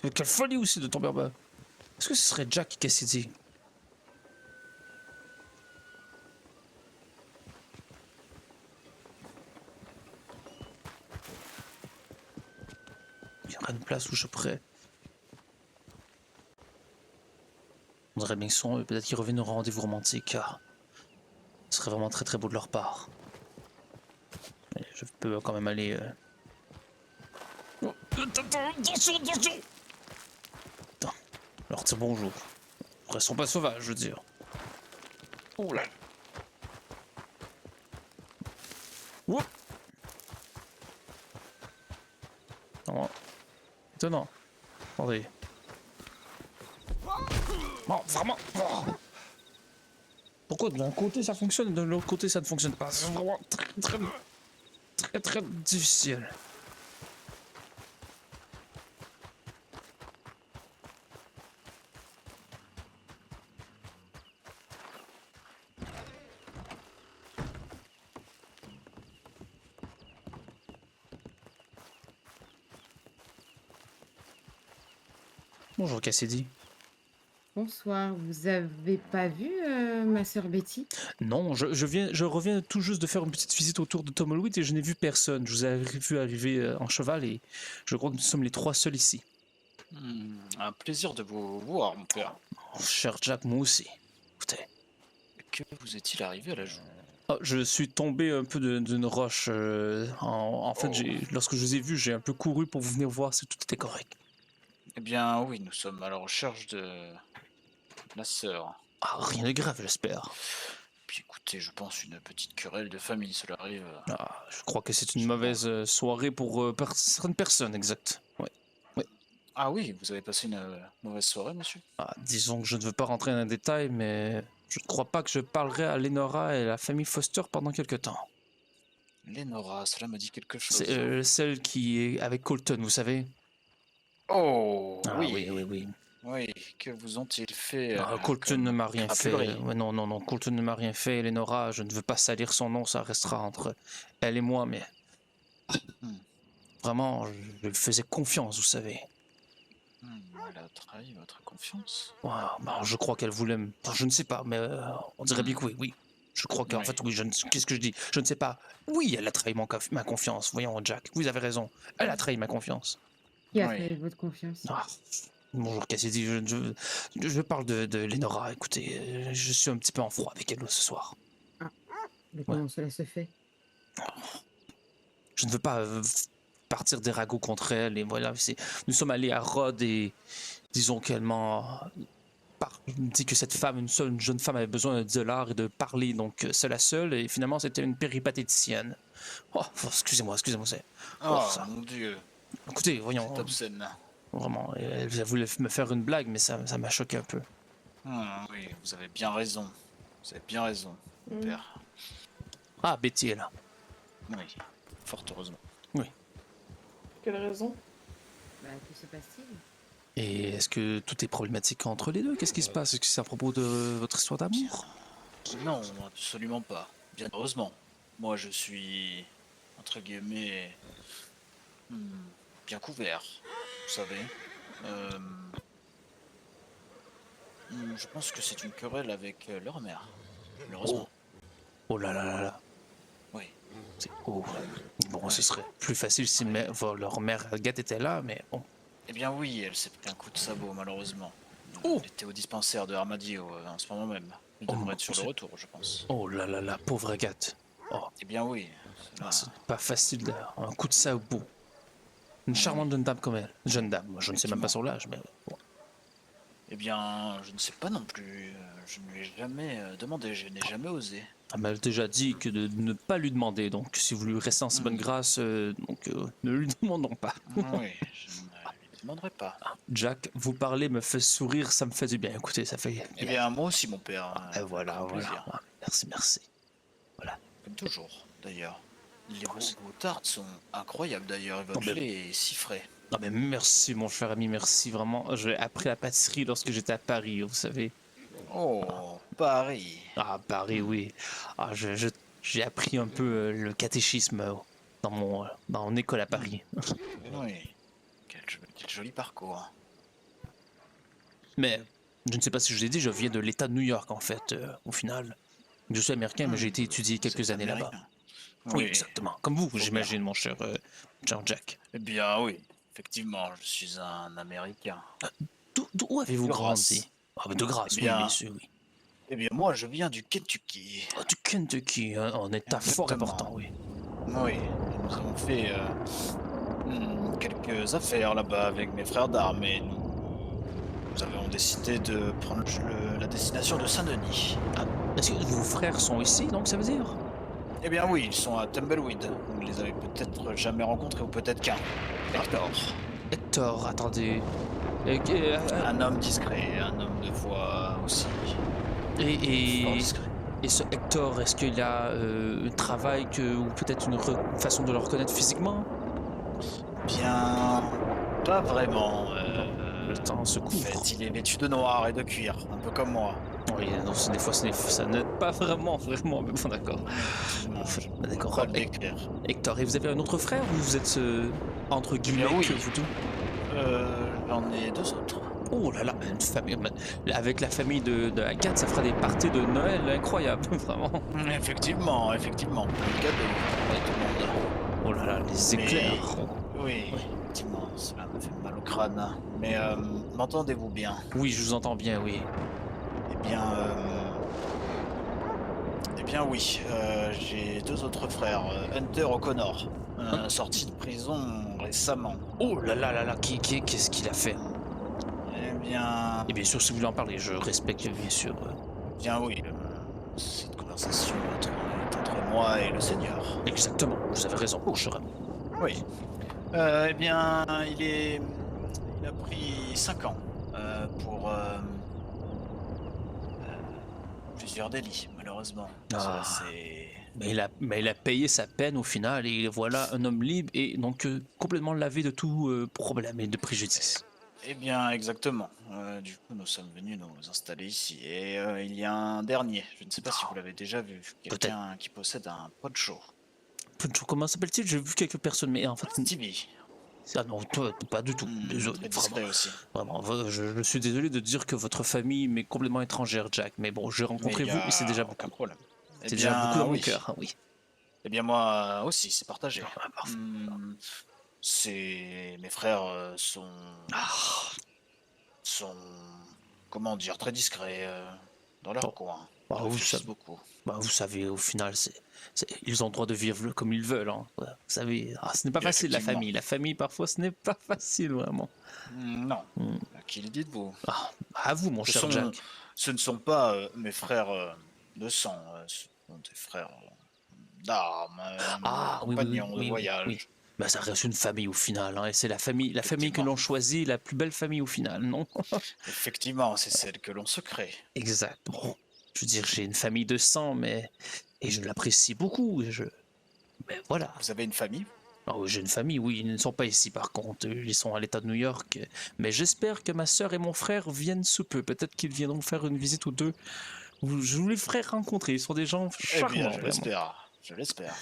mais quelle folie aussi de tomber en bas. Est-ce que ce serait Jack Cassidy? Il y aurait une place où je pourrais... On dirait bien qu'ils sont... Peut-être qu'ils reviennent au rendez-vous romantique, car... Ce serait vraiment très très beau de leur part. Mais je peux quand même aller... Oh, attention, attention! Attends, leur dire bonjour. Restons pas sauvages, je veux dire. Oh là! Oup! Non. Étonnant. Attendez. Non, vraiment. Oh. Pourquoi d'un côté ça fonctionne et de l'autre côté ça ne fonctionne pas? C'est vraiment très difficile. Bonjour Cassidy. Bonsoir, vous avez pas vu ma sœur Betty? Non, je reviens tout juste de faire une petite visite autour de Tumbleweed et je n'ai vu personne. Je vous ai vu arriver en cheval et je crois que nous sommes les trois seuls ici. Un plaisir de vous voir, mon père. Oh, cher Jack, moi aussi. Écoutez. Que vous est-il arrivé à la joue? Oh, je suis tombé un peu d'une roche. En fait, Oh. lorsque je vous ai vus, j'ai un peu couru pour vous venir voir si tout était correct. Eh bien, oui, nous sommes à la recherche de la sœur. Ah, rien de grave, j'espère. Puis écoutez, je pense une petite querelle de famille, cela arrive. Ah, je crois que c'est une mauvaise soirée pour certaines personnes, exact. Ouais. Ah oui, vous avez passé une mauvaise soirée, monsieur? Ah, disons que je ne veux pas rentrer dans les détails, mais je ne crois pas que je parlerai à Lenora et à la famille Foster pendant quelque temps. Lenora, cela me dit quelque chose. C'est celle qui est avec Colton, vous savez? Oh, Ah oui. oui. Oui, que vous ont-ils fait Colton ne m'a rien fait. crapulerie? Ouais, non, Colton ne m'a rien fait. Lenora, je ne veux pas salir son nom, ça restera entre elle et moi, mais... Vraiment, je lui faisais confiance, vous savez. Elle a trahi votre confiance? Ouais, bah, je crois qu'elle voulait me... Enfin, je ne sais pas, mais on dirait bien que oui. Je crois qu'en fait, oui, qu'est-ce que je dis? Je ne sais pas. Oui, elle a trahi ma confiance. Voyons, Jack, vous avez raison. Elle a trahi ma confiance. Qui a Oui. trahi votre confiance? Ah, bonjour Cassidy, je parle de Lenora. Écoutez, je suis un petit peu en froid avec elle ce soir. Mais comment cela se fait? Je ne veux pas partir des ragots contre elle. Et voilà, nous sommes allés à Rhodes et disons qu'elle m'a dit que cette femme, une jeune femme avait besoin de $10 et de parler donc seule à seule. Et finalement, c'était une péripatéticienne. Oh, excusez-moi, c'est... Oh, ça. mon Dieu, Écoutez, voyons. c'est obscène. Vraiment, elle voulait me faire une blague, mais ça m'a choqué un peu. Oui, vous avez bien raison. Vous avez bien raison, mon père. Ah, Betty est là. Oui, fort heureusement. Oui. Quelle raison? Bah, que se passe-t-il? Et est-ce que tout est problématique entre les deux? Qu'est-ce qui se passe? Est-ce que c'est à propos de votre histoire d'amour? Non, absolument pas. Bien heureusement. Moi, je suis, entre guillemets, bien couvert, vous savez. Je pense que c'est une querelle avec leur mère, malheureusement. Oh là là là là. Oui. Oh. Bon, ce serait plus facile si leur mère Agathe était là, mais bon. Eh bien oui, elle s'est pris un coup de sabot, malheureusement. Oh. Elle était au dispensaire de Armadillo en ce moment même. Elle devrait être sur le retour, je pense. Oh là là là, pauvre Agathe. Oh. Eh bien oui. C'est pas facile d'ailleurs. Un coup de sabot. Une charmante jeune dame comme elle. Jeune dame, moi je ne sais même pas son âge, mais bon. Eh bien, je ne sais pas non plus. Je ne lui ai jamais demandé, je n'ai jamais osé. Elle m'a déjà dit que de ne pas lui demander, donc si vous lui restez en si bonne grâce, ne lui demandons pas. Oui, je ne lui demanderai pas. Jack, vous parler me fait sourire, ça me fait du bien. Écoutez, ça fait bien. Eh bien, moi aussi, mon père. Voilà. Plaisir. Merci. Voilà. Comme toujours, d'ailleurs. Vos tartes sont incroyables, d'ailleurs, et votre lait est si frais. Non mais merci mon cher ami, merci vraiment. J'ai appris la pâtisserie lorsque j'étais à Paris, vous savez. Oh, Paris. Ah, Paris, oui. Ah, j'ai appris un peu le catéchisme dans mon école à Paris. Oui. Quelle quel joli parcours. Mais je ne sais pas si je vous ai dit, je viens de l'État de New York en fait, au final. Je suis américain, mais j'ai été étudié quelques C'est années là-bas. américain. Oui, exactement. Comme vous, Faut j'imagine, mon cher Jack. Eh bien, oui. Effectivement, je suis un Américain. Où avez-vous De grandi? grâce. Ah, ben de grâce, Eh oui, bien, bien sûr, oui. Eh bien, moi, je viens du Kentucky. Ah, du Kentucky, hein, un État fort Exactement. important, oui. Oui, et nous avons fait quelques affaires là-bas avec mes frères d'armes et nous avons décidé de prendre la destination de Saint-Denis. Est-ce que vos frères sont ici, donc ça veut dire? Eh bien oui, ils sont à Tumbleweed. Vous ne les avez peut-être jamais rencontrés ou peut-être qu'un. Hector. Hector, attendez. Un homme discret, un homme de voix aussi. Fort Et discret. ce Hector, est-ce qu'il a un travail ou peut-être une façon de le reconnaître physiquement? Bien, pas vraiment. Le temps se En couvre. fait, il est vêtu de noir et de cuir, un peu comme moi. Oui, non, des fois, ça n'aide pas vraiment, mais bon, d'accord. Non, je ne D'accord. peux pas le décrire. Hector, et vous avez un autre frère ou vous êtes entre guillemets oui. que vous deux? J'en ai deux autres. Oh là là, une famille. Avec la famille de Agathe, ça fera des parties de Noël incroyables, vraiment. Effectivement, effectivement. Un cadeau pour tout le monde. Oh là là, les éclairs. Oui, effectivement, cela me fait mal au crâne. Mais m'entendez-vous bien? Oui, je vous entends bien, oui. Eh bien oui, j'ai deux autres frères, Hunter O'Connor, sorti de prison récemment. Oh là là là là, qu'est-ce qu'il a fait? Eh bien, Et bien sûr, si vous voulez en parler, je respecte bien sûr. bien oui, cette conversation est entre moi et le Seigneur. Exactement, vous avez raison, cher ami. Oui. Eh bien, il a pris 5 ans pour plusieurs délits, malheureusement. Ah. C'est... Mais il a payé sa peine au final, et voilà un homme libre et donc complètement lavé de tout problème et de préjudice. Eh bien, exactement. Du coup, nous sommes venus nous installer ici. Et il y a un dernier, je ne sais pas si vous l'avez déjà vu, quelqu'un qui possède un poncho. Comment s'appelle-t-il? J'ai vu quelques personnes, mais en fait... Stevie. Ah non, toi, pas du tout. Désolé, Très discret aussi. vraiment, je suis désolé de dire que votre famille m'est complètement étrangère, Jack. Mais bon, j'ai rencontré vous et c'est déjà beaucoup. Aucun problème. C'est déjà beaucoup dans mon cœur, oui. Eh bien, moi aussi, c'est partagé. Ah, parfait. Mes frères sont, comment dire, très discrets dans leur coin. Bah, Ils réfléchissent beaucoup. Bah, vous savez, au final, ils ont le droit de vivre comme ils veulent. Hein. Vous savez, ce n'est pas facile la famille. La famille, parfois, ce n'est pas facile vraiment. Non. À qui le dites-vous? À vous, mon cher Jack. Ce ne sont pas mes frères de sang, ce sont des frères d'armes, compagnons de voyage. Oui. Bah, ça reste une famille au final, hein, et c'est la famille que l'on choisit, la plus belle famille au final, non? Effectivement, c'est celle que l'on se crée. Exact. Bon, je veux dire, j'ai une famille de sang, et je l'apprécie beaucoup. Mais voilà. Vous avez une famille? Oh, j'ai une famille, oui, ils ne sont pas ici par contre, ils sont à l'État de New York. Mais j'espère que ma sœur et mon frère viennent sous peu. Peut-être qu'ils viendront faire une visite ou deux. Je vous les ferai rencontrer, ils sont des gens charmants. Eh bien, je l'espère. Je l'espère.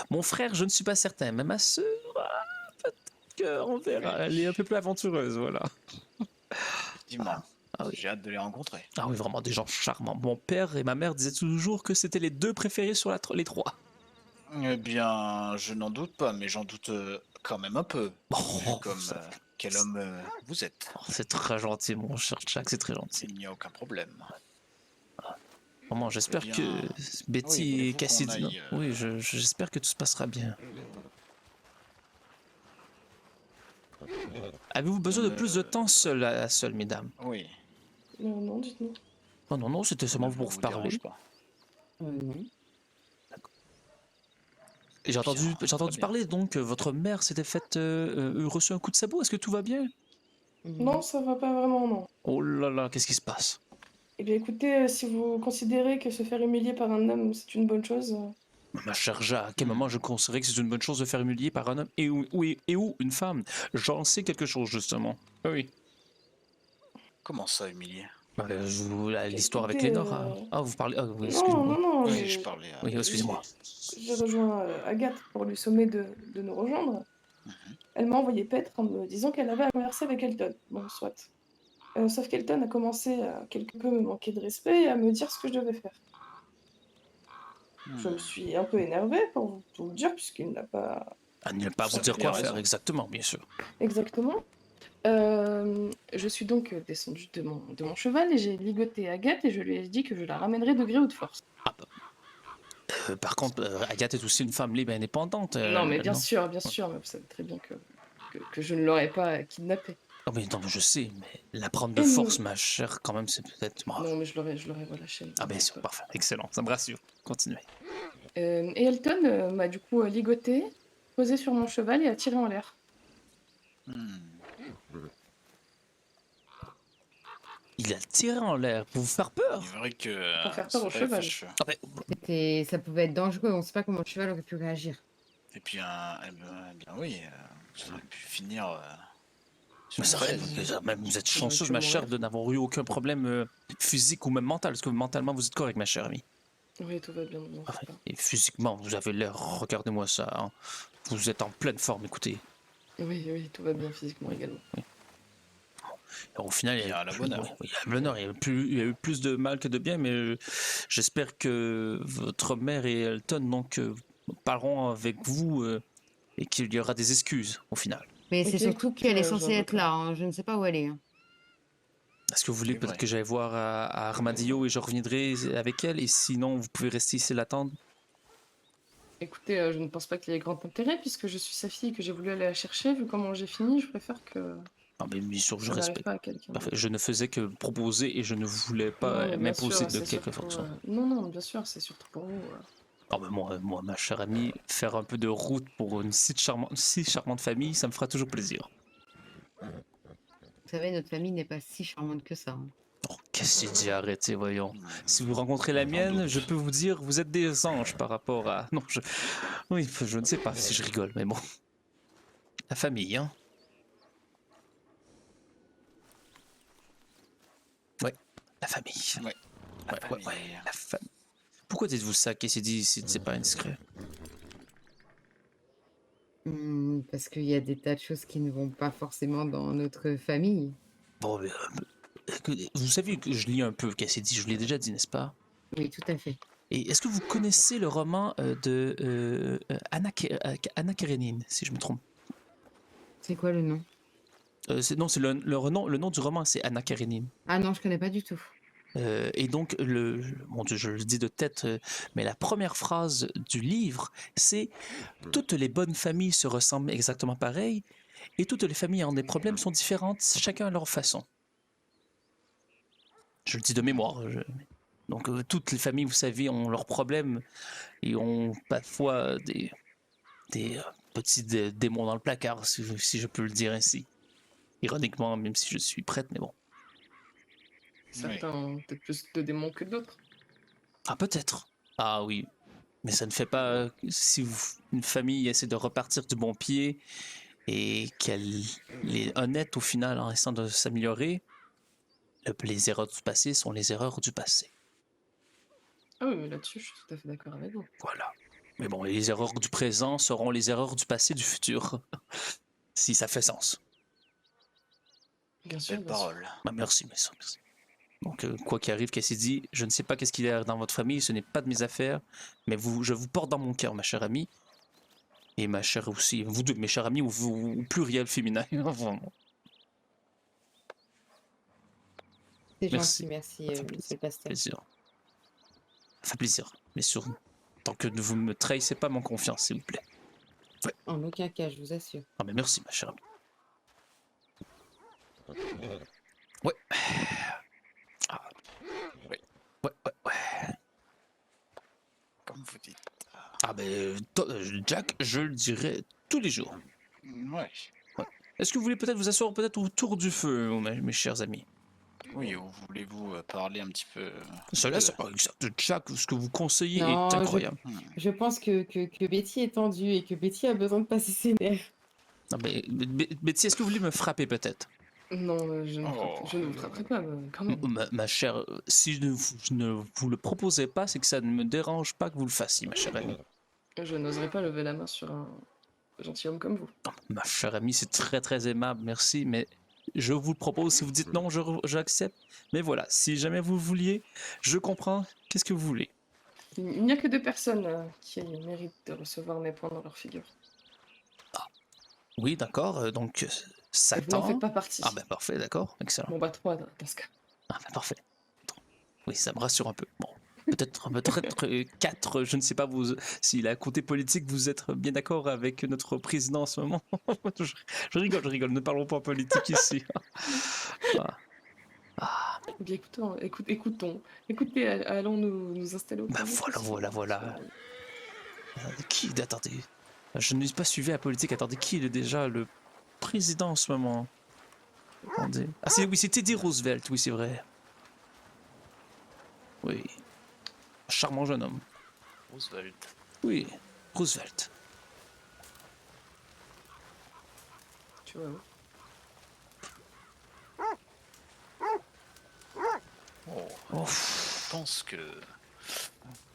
Mon frère, je ne suis pas certain, mais ma sœur, peut-être qu'on verra. Elle est un peu plus aventureuse, voilà. Effectivement. Oui. J'ai hâte de les rencontrer. Ah oui, vraiment des gens charmants. Mon père et ma mère disaient toujours que c'était les deux préférés sur les trois. Eh bien, je n'en doute pas, mais j'en doute quand même un peu. Comme quel homme vous êtes. C'est très gentil, mon cher Jack, c'est très gentil. Il n'y a aucun problème. Vraiment, j'espère que Betty et Cassidy... Oui, j'espère que tout se passera bien. Avez-vous besoin de plus de temps seul, mesdames? Oui. Non, dites-nous. Oh non, c'était seulement pour vous parler. Non. Et j'ai entendu parler donc que votre mère s'était faite reçu un coup de sabot. Est-ce que tout va bien? Non, ça va pas vraiment, non. Oh là là, qu'est-ce qui se passe? Eh bien, écoutez, si vous considérez que se faire humilier par un homme, c'est une bonne chose... Ma chère Jacques, à quel moment je considérais que c'est une bonne chose de faire humilier par un homme et où une femme? J'en sais quelque chose, justement. Oui. Comment ça, humilier? L'histoire avec Écoutez, Lénore. Ah, vous parlez... oui, excusez-moi. Non, Oui, je parlais. Oui, excusez-moi. J'ai rejoint Agathe pour lui sommer de nous rejoindre. Elle m'a envoyé paître en me disant qu'elle avait à converser avec Elton. Bon, soit. Sauf qu'Elton a commencé à quelque peu me manquer de respect et à me dire ce que je devais faire. Je me suis un peu énervée pour vous le dire, puisqu'il n'a pas À ne pas Vous vous avez dire bien quoi faire, raison. exactement, bien sûr. exactement. Je suis donc descendue de mon cheval et j'ai ligoté Agathe et je lui ai dit que je la ramènerais de gré ou de force. Ah, bah, par contre, Agathe est aussi une femme libre et indépendante, Non, mais non? bien sûr, mais vous savez très bien que je ne l'aurais pas kidnappée. Oh, mais non, mais je sais, mais la prendre de Et force, ma chère, quand même, c'est peut-être... Oh. non, mais je l'aurais relâchée. ne Ah, vous bien inquiétez sûr, pas. parfait, excellent, ça me rassure. Continuez. Et Elton m'a du coup ligoté, posé sur mon cheval et a tiré en l'air. Il a tiré en l'air pour vous faire peur. Il est vrai que Pour faire c'est peur au pas cheval. fâcheux. Ah, mais, Ça pouvait être dangereux, on sait pas comment le cheval aurait pu réagir. Et puis, bien oui, ça aurait pu finir sur mais c'est une vrai, chaise. même vous êtes J'aurais chanceuse, pu ma chère, mourir. de n'avoir eu aucun problème physique ou même mental. Parce que mentalement, vous êtes correct, ma chère amie. Oui, tout va bien, ne vous en Ah, faites pas. et physiquement, vous avez l'air, regardez-moi ça, hein. Vous êtes en pleine forme, écoutez. Oui, tout va bien physiquement également. Au final, Il y a la bonne heure. il y a l'honneur, il y a eu plus de mal que de bien, mais j'espère que votre mère et Elton donc, parleront avec vous et qu'il y aura des excuses au final. Mais Ok, c'est surtout écoutez, qu'elle est j'en censée veux être pas. là, hein. Je ne sais pas où elle est, hein. Est-ce que vous voulez C'est peut-être vrai. que j'aille voir à Armadillo et je reviendrai avec elle? Et sinon, vous pouvez rester ici l'attendre? Écoutez, je ne pense pas qu'il y ait grand intérêt puisque je suis sa fille et que j'ai voulu aller la chercher. Vu comment j'ai fini, je préfère que Ah, mais bien sûr, je ça n'arrive respecte. pas à quelqu'un Parfait. d'autre. Je ne faisais que proposer et je ne voulais Non, pas mais bien m'imposer sûr, de c'est quelque surtout. façon. Non, bien sûr, c'est surtout pour vous. Ah, mais moi, ma chère amie, faire un peu de route pour une si charmante famille, ça me fera toujours plaisir. Vous savez, notre famille n'est pas si charmante que ça, hein. Oh, qu'est-ce qu'il dit? Arrêtez, voyons. Si vous rencontrez la J'en mienne, doute. je peux vous dire, vous êtes des anges par rapport à... Non, oui, je ne sais pas si je rigole, mais bon. La famille, hein? Ouais, la famille. Ouais. La famille. La famille. Pourquoi dites-vous ça? Qu'est-ce qu'il dit si c'est pas indiscret? Parce qu'il y a des tas de choses qui ne vont pas forcément dans notre famille. Bon, mais, vous savez que je lis un peu Cassidy, je vous l'ai déjà dit, n'est-ce pas? Oui, tout à fait. Et est-ce que vous connaissez le roman de Anna Karenine, si je me trompe? C'est quoi le nom? Non, c'est le nom du roman, c'est Anna Karenine. Ah non, je connais pas du tout. Et donc, mon Dieu, je le dis de tête, mais la première phrase du livre, c'est « Toutes les bonnes familles se ressemblent exactement pareil, et toutes les familles ayant des problèmes sont différentes, chacun à leur façon. » Je le dis de mémoire. Donc, toutes les familles, vous savez, ont leurs problèmes et ont parfois des petits démons dans le placard, si je peux le dire ainsi. Ironiquement, même si je suis prête, mais bon. Certains ont peut-être plus de démons que d'autres. Ah, peut-être. Ah oui. Mais ça ne fait pas... si une famille essaie de repartir du bon pied et qu'elle est honnête au final en essayant de s'améliorer, les erreurs du passé sont les erreurs du passé. Ah oui, mais là-dessus, je suis tout à fait d'accord avec vous. Voilà. Mais bon, les erreurs du présent seront les erreurs du passé du futur. Si ça fait sens. Bien sûr, Belle bien sûr. parole. Bah, merci. Donc, quoi qu'il arrive, Cassidy, je ne sais pas qu'est-ce qu'il y a dans votre famille, ce n'est pas de mes affaires, mais je vous porte dans mon cœur, ma chère amie. Et ma chère aussi, vous deux, mes chers amis, ou pluriel féminin. Vraiment. C'est Merci. gentil, merci, Ça fait monsieur le pasteur. plaisir. Ça fait plaisir. Mais surtout, tant que vous ne me trahissez pas mon confiance, s'il vous plaît. En aucun cas, je vous assure. Ah, mais merci, ma chère amie. Ouais. Ah. Ouais. Comme vous dites. Ah, ben, Jack, je le dirai tous les jours. Ouais. Est-ce que vous voulez peut-être vous asseoir peut-être autour du feu, mes chers amis? Oui, ou voulez-vous parler un petit peu Cela, c'est pas exact. Jack, ce que vous conseillez Non, est incroyable. je pense que Betty est tendue et que Betty a besoin de passer ses nerfs. Non, mais Betty, est-ce que vous voulez me frapper peut-être? Non, je ne vous frapperai pas, quand même. Ma chère, si je ne vous le proposez pas, c'est que ça ne me dérange pas que vous le fassiez, ma chère amie. Je n'oserais pas lever la main sur un gentilhomme comme vous. Ma chère amie, c'est très très aimable, merci, mais je vous le propose. Si vous dites non, j'accepte. Mais voilà, si jamais vous vouliez, je comprends. Qu'est-ce que vous voulez? Il n'y a que 2 personnes qui méritent de recevoir mes points dans leur figure. Oui, d'accord, donc Et vous n'en Satan. faites pas partie. Ah ben parfait, d'accord, excellent. Bon bah 3 dans ce cas. Ah ben parfait. Oui, ça me rassure un peu. Bon, peut-être 4, je ne sais pas vous, si la côté politique, vous êtes bien d'accord avec notre président en ce moment. je rigole, ne parlons pas en politique ici. Ah. Ah, Eh bien écoutez, allons nous installer au ben travail. voilà. Attendez, je n'ai pas suivi la politique. Attendez, qui est déjà le président en ce moment? Attendez. Ah oui, c'est Teddy Roosevelt, oui c'est vrai. Oui, charmant jeune homme. Roosevelt. Oui, Roosevelt. Tu vois, Oh, Oh. je pense que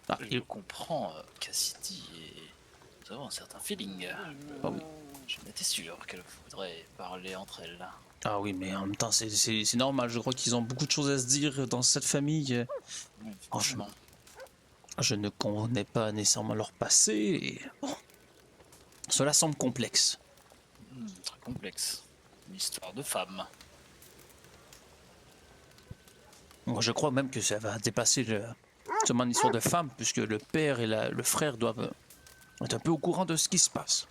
Ah, je comprends Cassidy et nous avons un certain feeling. Ah oui. Je m'étais sûr qu'elle voudrait parler entre elles. Ah oui, mais en même temps, c'est normal. Je crois qu'ils ont beaucoup de choses à se dire dans cette famille. Oui, Franchement, effectivement. je ne connais pas nécessairement leur passé. Et... bon, cela semble complexe. Très complexe. Une histoire de femme. Moi, je crois même que ça va dépasser seulement une histoire de femme, puisque le père et le frère doivent être un peu au courant de ce qui se passe.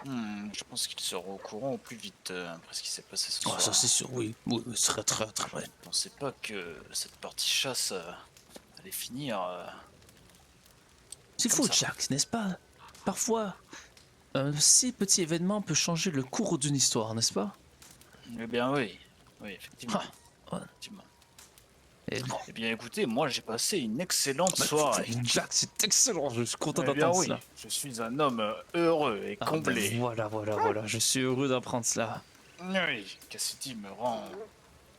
Je pense qu'ils seront au courant au plus vite après ce qui s'est passé ce Oh, soir. ça c'est sûr, oui, ce serait très très vrai. Je ne pensais pas que cette partie chasse allait finir. C'est comme fou, ça. Jack, n'est-ce pas? Parfois, un si petit événement peut changer le cours d'une histoire, n'est-ce pas? Eh bien oui, oui, effectivement. Ah, ouais. Effectivement. Et bon, Eh bien écoutez, moi j'ai passé une excellente bah, soirée. Jack, c'est excellent, je suis content Eh bien d'entendre oui, cela. je suis un homme heureux et Ah, ben comblé. voilà, je suis heureux d'apprendre cela. Oui, Cassidy me rend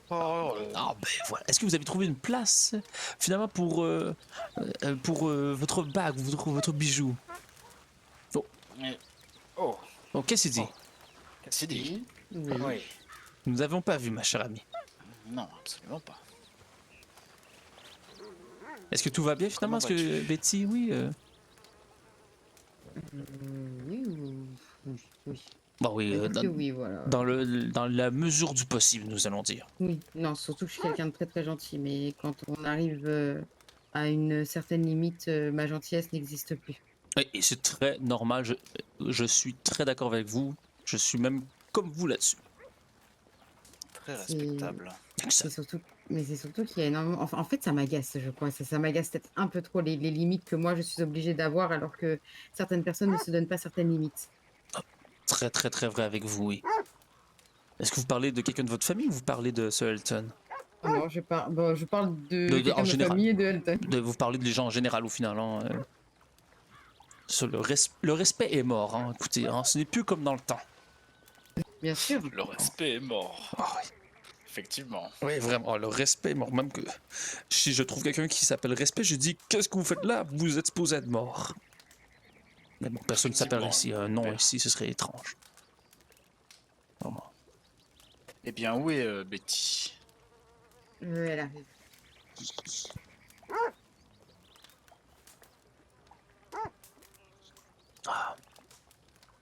fort heureux. Ah ben voilà, est-ce que vous avez trouvé une place finalement pour votre bague, votre bijou? Et- Oh, Oh, qu'est-ce qu'il dit? Oh. Cassidy. Oui. Oui. Nous n'avons pas vu, ma chère amie. Non, absolument pas. Est-ce que tout va bien finalement? Comment Est-ce que vas-tu? Betty, oui Oui, oui. Bon oui, On va dire que oui, voilà. dans la mesure du possible, nous allons dire. Oui, non, surtout que je suis quelqu'un de très très gentil, mais quand on arrive à une certaine limite, ma gentillesse n'existe plus. Et c'est très normal, je suis très d'accord avec vous. Je suis même comme vous là-dessus. Très C'est respectable. c'est surtout, mais c'est surtout qu'il y a énormément. Enfin, en fait, ça m'agace, je crois. Ça m'agace peut-être un peu trop les limites que moi je suis obligée d'avoir, alors que certaines personnes ne se donnent pas certaines limites. Très très très vrai avec vous, oui. Est-ce que vous parlez de quelqu'un de votre famille ou vous parlez de Sir Elton? Ah non, bon, je parle de En quelqu'un de ma général. famille et de Elton. Vous parlez des gens en général au final. Hein, le respect est mort, hein, écoutez, hein, ce n'est plus comme dans le temps. Bien sûr. Le respect est mort. Ah oui. Effectivement. Oui, vraiment, le respect est mort. Même que si je trouve quelqu'un qui s'appelle respect, je dis qu'est-ce que vous faites là? Vous êtes supposé être mort. Mais bon, personne ne s'appelle ici. Un nom ici, ce serait étrange. Vraiment. Eh bien, où est Betty? Elle arrive. Ah.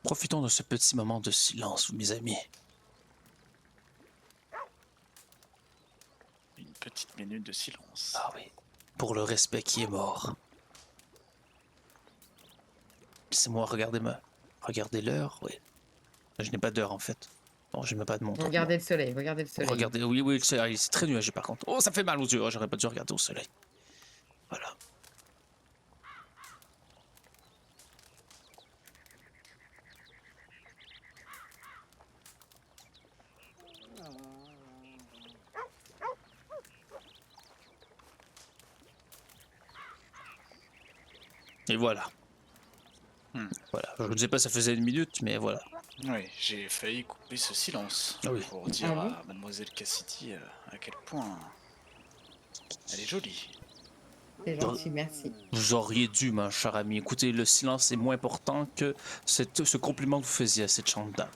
Profitons de ce petit moment de silence, mes amis. Une petite minute de silence. Ah oui, pour le respect qui est mort. Laissez-moi regarder regardez l'heure, oui. Je n'ai pas d'heure en fait. Bon, je n'ai même pas de montre. Regardez le soleil, regardez le soleil. Regardez, oui, le soleil, c'est très nuageux par contre. Oh, ça fait mal aux yeux, oh, j'aurais pas dû regarder au soleil. Voilà. Et voilà. Voilà, je ne sais pas, ça faisait une minute, mais voilà. Oui, j'ai failli couper ce silence Ah oui. pour dire Ah bon à Mademoiselle Cassidy à quel point elle est jolie. C'est gentil, merci. Vous auriez dû, ma chère amie. Écoutez, le silence est moins important que ce compliment que vous faisiez à cette chante dame.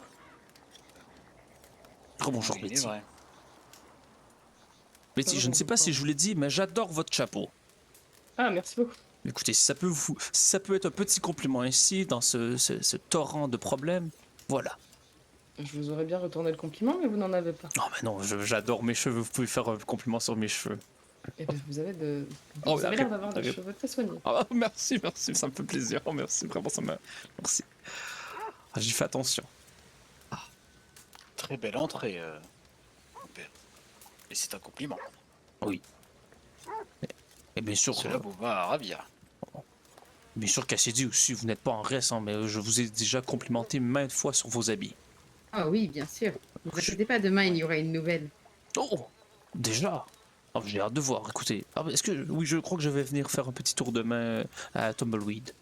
Bonjour, Oui, il est Betty. vrai. Betty, je ne sais pas si je vous l'ai dit, mais j'adore votre chapeau. Ah, merci beaucoup. Écoutez, si ça peut être un petit compliment ici, dans ce torrent de problèmes, voilà. Je vous aurais bien retourné le compliment, mais vous n'en avez pas. Oh, mais non, j'adore mes cheveux. Vous pouvez faire un compliment sur mes cheveux. Et bien, vous avez Oh, vous avez l'air d'avoir des arrête. cheveux très soignés. Ah, merci, ça me fait plaisir. Oh, merci, vraiment, ça me. Merci. Ah, j'y fais attention. Très belle entrée, mon père. Et c'est un compliment. Oui. Et bien sûr, Cela vous va à ravir. bien sûr, Cassidy aussi, vous n'êtes pas en reste, hein, mais je vous ai déjà complimenté maintes fois sur vos habits. Ah oui, bien sûr. Ne vous inquiétez pas, demain, il y aura une nouvelle. Oh, déjà. Oh, j'ai hâte de voir. Écoutez, est-ce que oui, je crois que je vais venir faire un petit tour demain à Tumbleweed.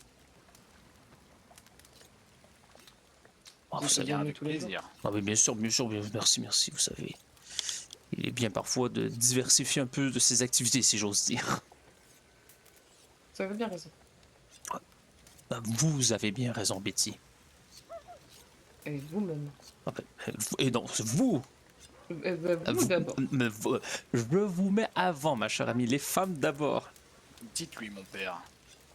Ah, vous savez. Bien, venez avec tous les plaisir. Ah, mais bien sûr, merci, vous savez. Il est bien parfois de diversifier un peu de ses activités, si j'ose dire. Vous avez bien raison. Vous avez bien raison, Betty. Et vous-même. Et donc, vous, Vous d'abord. je vous mets avant, ma chère amie, les femmes d'abord. Dites-lui, mon père.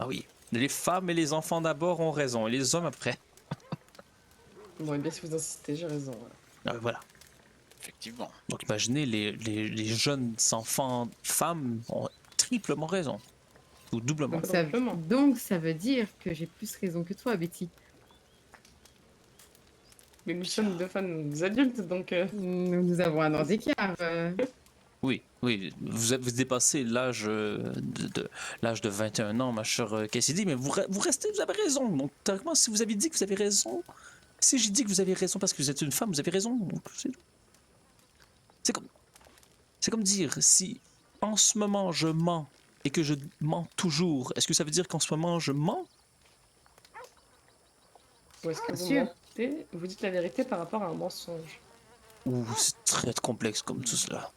Ah oui, les femmes et les enfants d'abord ont raison, et les hommes après. Bon, et bien, si vous insistez, j'ai raison. Voilà. Effectivement. Donc imaginez, les jeunes enfants femmes ont triplement raison. Ou doublement. Donc, simplement. Donc, ça veut dire que j'ai plus raison que toi, Betty. Mais nous sommes deux femmes adultes, donc... Nous avons un an d'écart. Oui, vous dépassez l'âge l'âge de 21 ans, ma chère Cassidy, mais vous avez raison. Donc, théoriquement, si vous avez dit que vous avez raison, si j'ai dit que vous avez raison parce que vous êtes une femme, vous avez raison. Donc, c'est comme dire, si en ce moment je mens et que je mens toujours, est-ce que ça veut dire qu'en ce moment je mens? Ou est-ce que vous Sûr. mentez, vous dites la vérité par rapport à un mensonge? Ouh, c'est très complexe comme tout cela.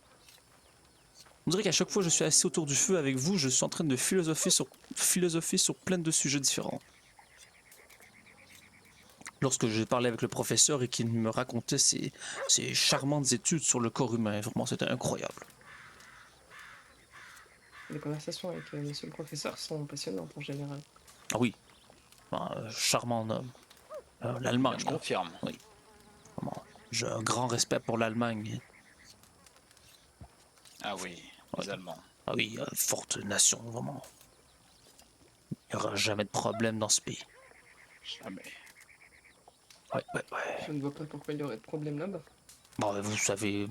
On dirait qu'à chaque fois que je suis assis autour du feu avec vous, je suis en train de philosopher sur plein de sujets différents. Lorsque j'ai parlé avec le professeur et qu'il me racontait ses charmantes études sur le corps humain, vraiment c'était incroyable. Les conversations avec monsieur le professeur sont passionnantes en général. Ah oui, charmant homme. L'Allemagne, Je là. confirme. Oui. Vraiment, j'ai un grand respect pour l'Allemagne. Ah oui, les Allemands. Ah oui, forte nation, vraiment. Il n'y aura jamais de problème dans ce pays. Jamais. Ouais. Je ne vois pas pourquoi il y aurait de problème là-bas. Bon, vous savez,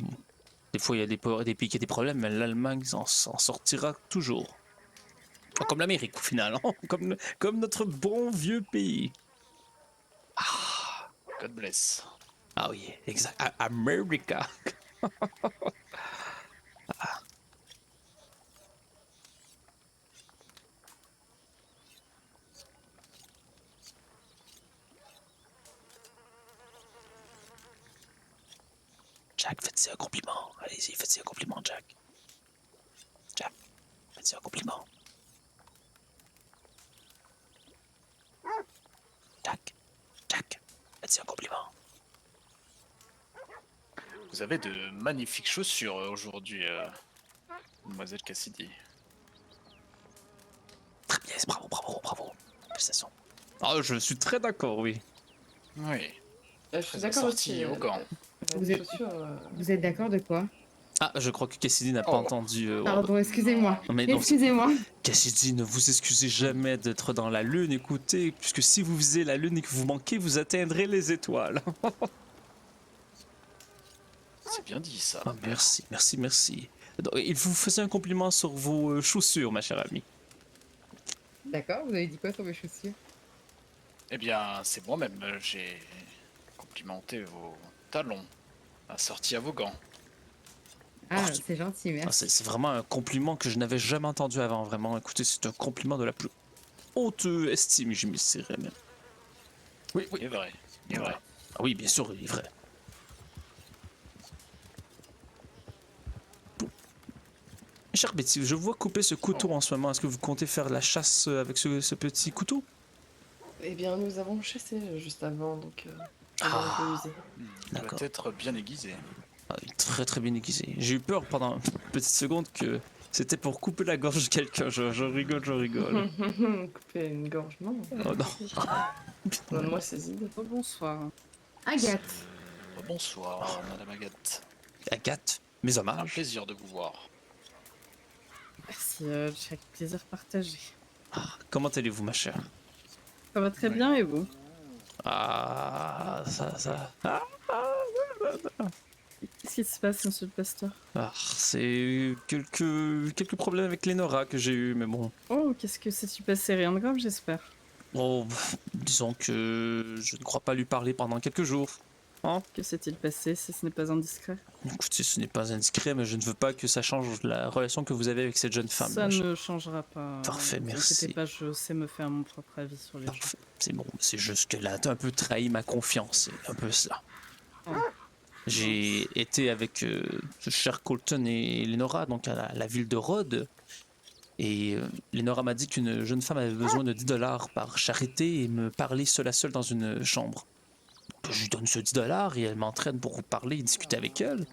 des fois il y a des pays qui ont des problèmes, mais l'Allemagne s'en sortira toujours. Enfin, comme l'Amérique au final, hein. Comme notre bon vieux pays. God bless. Ah oui, exact. America. Jack, faites-y un compliment. Allez-y, faites-y un compliment, Jack. Jack, faites-y un compliment. Jack, faites-y un compliment. Vous avez de magnifiques chaussures aujourd'hui, Mademoiselle Cassidy. Très bien, bravo. Félicitations. Ah, je suis très d'accord, oui. Oui. Je suis Très d'accord assorti aussi. aux gants. Vous êtes- Vous êtes d'accord de quoi? Ah, je crois que Cassidy n'a pas Oh. entendu. Pardon, excusez-moi. Mais non, Excusez-moi. Cassidy, ne vous excusez jamais d'être dans la lune, écoutez, puisque si vous visez la lune et que vous manquez, vous atteindrez les étoiles. C'est bien dit ça. Ah, merci. Donc, il vous faisait un compliment sur vos chaussures, ma chère amie. D'accord, vous avez dit quoi sur mes chaussures? Eh bien, c'est moi-même. J'ai complimenté vos talons, assortis à vos gants. Ah, Oh, c'est gentil, Ah, merci. c'est vraiment un compliment que je n'avais jamais entendu avant, vraiment. Écoutez, c'est un compliment de la plus haute estime, j'y m'essaierai même. Oui. Il est vrai. Il est vrai. Ah oui, bien sûr, il est vrai. Cher Betty, je vois couper ce couteau en ce moment. Est-ce que vous comptez faire la chasse avec ce petit couteau? Eh bien, nous avons chassé juste avant, donc on va Ah. un peu usé. Il D'accord. doit être bien aiguisé. Ah, très très bien aiguisé. J'ai eu peur pendant une petite seconde que c'était pour couper la gorge de quelqu'un. Je rigole, je rigole. Couper une gorge, non. Oh non. Donne-moi ces idées. Oh, bonsoir. Agathe. Bonsoir, Madame Agathe. Agathe, mes Un hommages. plaisir de vous voir. Merci, chaque plaisir partagé. Comment allez-vous, ma chère? Ça va très Oui. bien et vous? Ah, ça. Ah, Qu'est-ce qui se passe, monsieur le pasteur? c'est quelques problèmes avec Lenora que j'ai eu, mais bon. Oh, qu'est-ce que c'est-tu passé? Rien de grave, j'espère. Oh, disons que je ne crois pas lui parler pendant quelques jours. Que s'est-il passé si ce n'est pas indiscret? Écoutez, ce n'est pas indiscret, mais je ne veux pas que ça change la relation que vous avez avec cette jeune femme. Ça ne changera pas. Parfait, Ne vous merci. inquiétez pas, je sais me faire mon propre avis sur les gens. Parfait. C'est bon, c'est juste qu'elle a un peu trahi ma confiance, c'est un peu cela. Oh. J'ai été avec ce cher Colton et Lenora, donc à la ville de Rhodes, et Lenora m'a dit qu'une jeune femme avait besoin de 10 $ par charité et me parler seule à seule dans une chambre. Donc, je lui donne ce 10 $ et elle m'entraîne pour parler et discuter avec elle.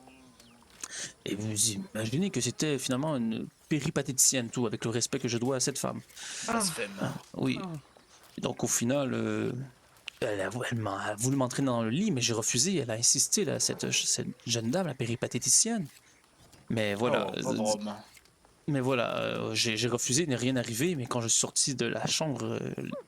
Et vous imaginez que c'était finalement une péripatéticienne, tout, avec le respect que je dois à cette femme. Blasphème. Oui. Oh. Et donc au final, elle a voulu m'entraîner dans le lit, mais j'ai refusé. Elle a insisté, là, cette jeune dame, la péripatéticienne. Mais voilà. Oh, pauvre homme. Mais voilà, j'ai refusé, il n'est rien arrivé. Mais quand je suis sorti de la chambre,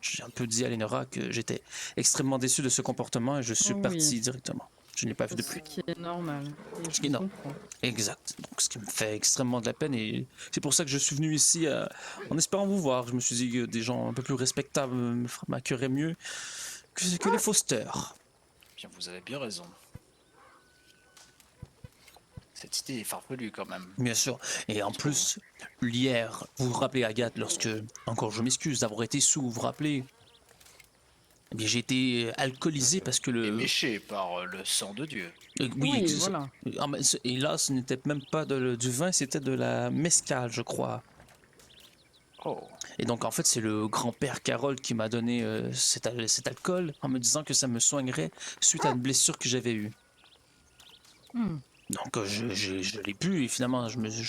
j'ai un peu dit à Lenora que j'étais extrêmement déçu de ce comportement et je suis Oui. parti directement. Je n'ai pas vu Ce depuis. qui est normal. Et Ce je qui est normal. comprends. Exact. Donc, ce qui me fait extrêmement de la peine et c'est pour ça que je suis venu ici en espérant vous voir. Je me suis dit que des gens un peu plus respectables m'accueilleraient mieux que les Foster. Bien, vous avez bien raison. Cette idée est farfelue quand même. Bien sûr. Et en plus, hier, vous vous rappelez, Agathe, lorsque, encore je m'excuse d'avoir été sous, vous vous rappelez? Eh bien, j'ai été alcoolisé parce que le. Éméché par le sang de Dieu. Oui, voilà. Ah, mais et là, ce n'était même pas du vin, c'était de la mescale, je crois. Oh. Et donc, en fait, c'est le grand-père Carole qui m'a donné cet alcool en me disant que ça me soignerait suite à une blessure que j'avais eue. Hmm. Donc, je l'ai bu et finalement, je me suis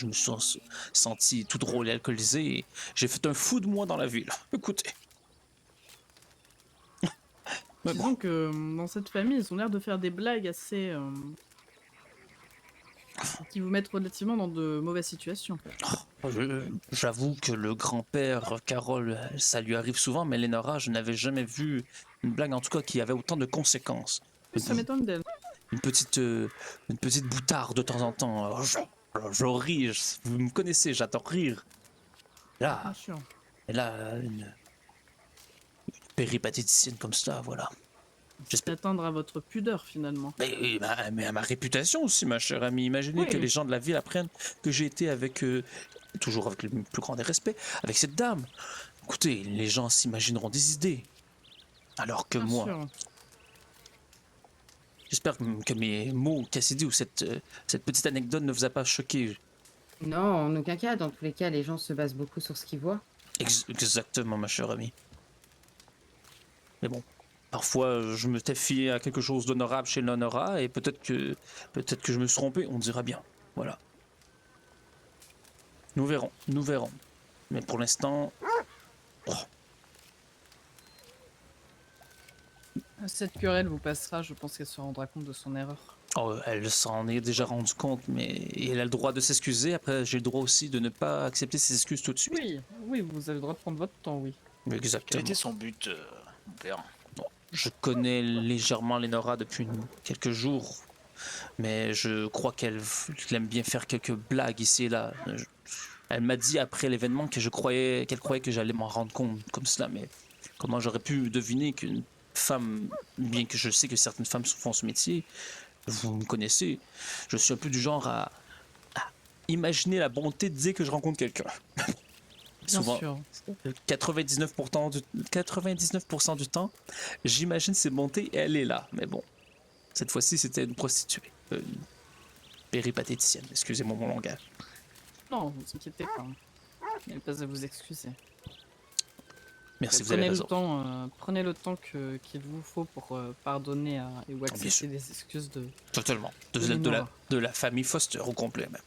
senti tout drôle et alcoolisé. Et j'ai fait un fou de moi dans la ville. Écoutez. Mais bon, Disons que dans cette famille, ils ont l'air de faire des blagues assez. Qui vous mettent relativement dans de mauvaises situations. j'avoue que le grand-père Carole, ça lui arrive souvent, mais Lenora, je n'avais jamais vu une blague, en tout cas, qui avait autant de conséquences. Ça m'étonne d'elle. Une petite boutarde de temps en temps. Alors, je ris, vous me connaissez, j'adore rire. Bien Là, sûr. et là, une péripatéticienne comme ça, voilà. J'espère. Atteindre à votre pudeur finalement. Mais à ma réputation aussi, ma chère amie. Imaginez Oui. que les gens de la ville apprennent que j'ai été avec, toujours avec le plus grand des respects, avec cette dame. Écoutez, les gens s'imagineront des idées. Alors que Bien moi, sûr. j'espère que mes mots, Cassidy, ou cette petite anecdote ne vous a pas choqué. Non, en aucun cas. Dans tous les cas, les gens se basent beaucoup sur ce qu'ils voient. Exactement, ma chère amie. Mais bon, parfois je me t'ai fié à quelque chose d'honorable chez l'Honora et peut-être que je me suis trompé, on dira bien. Voilà. Nous verrons, nous verrons. Mais pour l'instant, Cette querelle vous passera, je pense qu'elle se rendra compte de son erreur. elle s'en est déjà rendue compte, mais elle a le droit de s'excuser. Après, j'ai le droit aussi de ne pas accepter ses excuses tout de suite. Oui, oui, vous avez le droit de prendre votre temps, oui. Quel Exactement. était son but, mon père? Je connais légèrement Lenora depuis quelques jours, mais je crois qu'elle aime bien faire quelques blagues ici et là. Elle m'a dit après l'événement qu'elle croyait que j'allais m'en rendre compte comme cela, mais comment j'aurais pu deviner qu'une femme, bien que je sais que certaines femmes font ce métier, vous me connaissez, je suis un peu du genre à imaginer la bonté de dire que je rencontre quelqu'un. Bien Souvent, sûr. 99% du temps, j'imagine ses bontés et elle est là. Mais bon, cette fois-ci, c'était une prostituée. Une péripatéticienne, excusez-moi mon langage. Non, vous inquiétez pas. Il n'y a pas à vous excuser. Merci, vous avez raison. Prenez le temps qu'il vous faut pour pardonner ou Bien accepter sûr. des excuses de... Totalement. Eleonora. De la famille Foster au complet, même.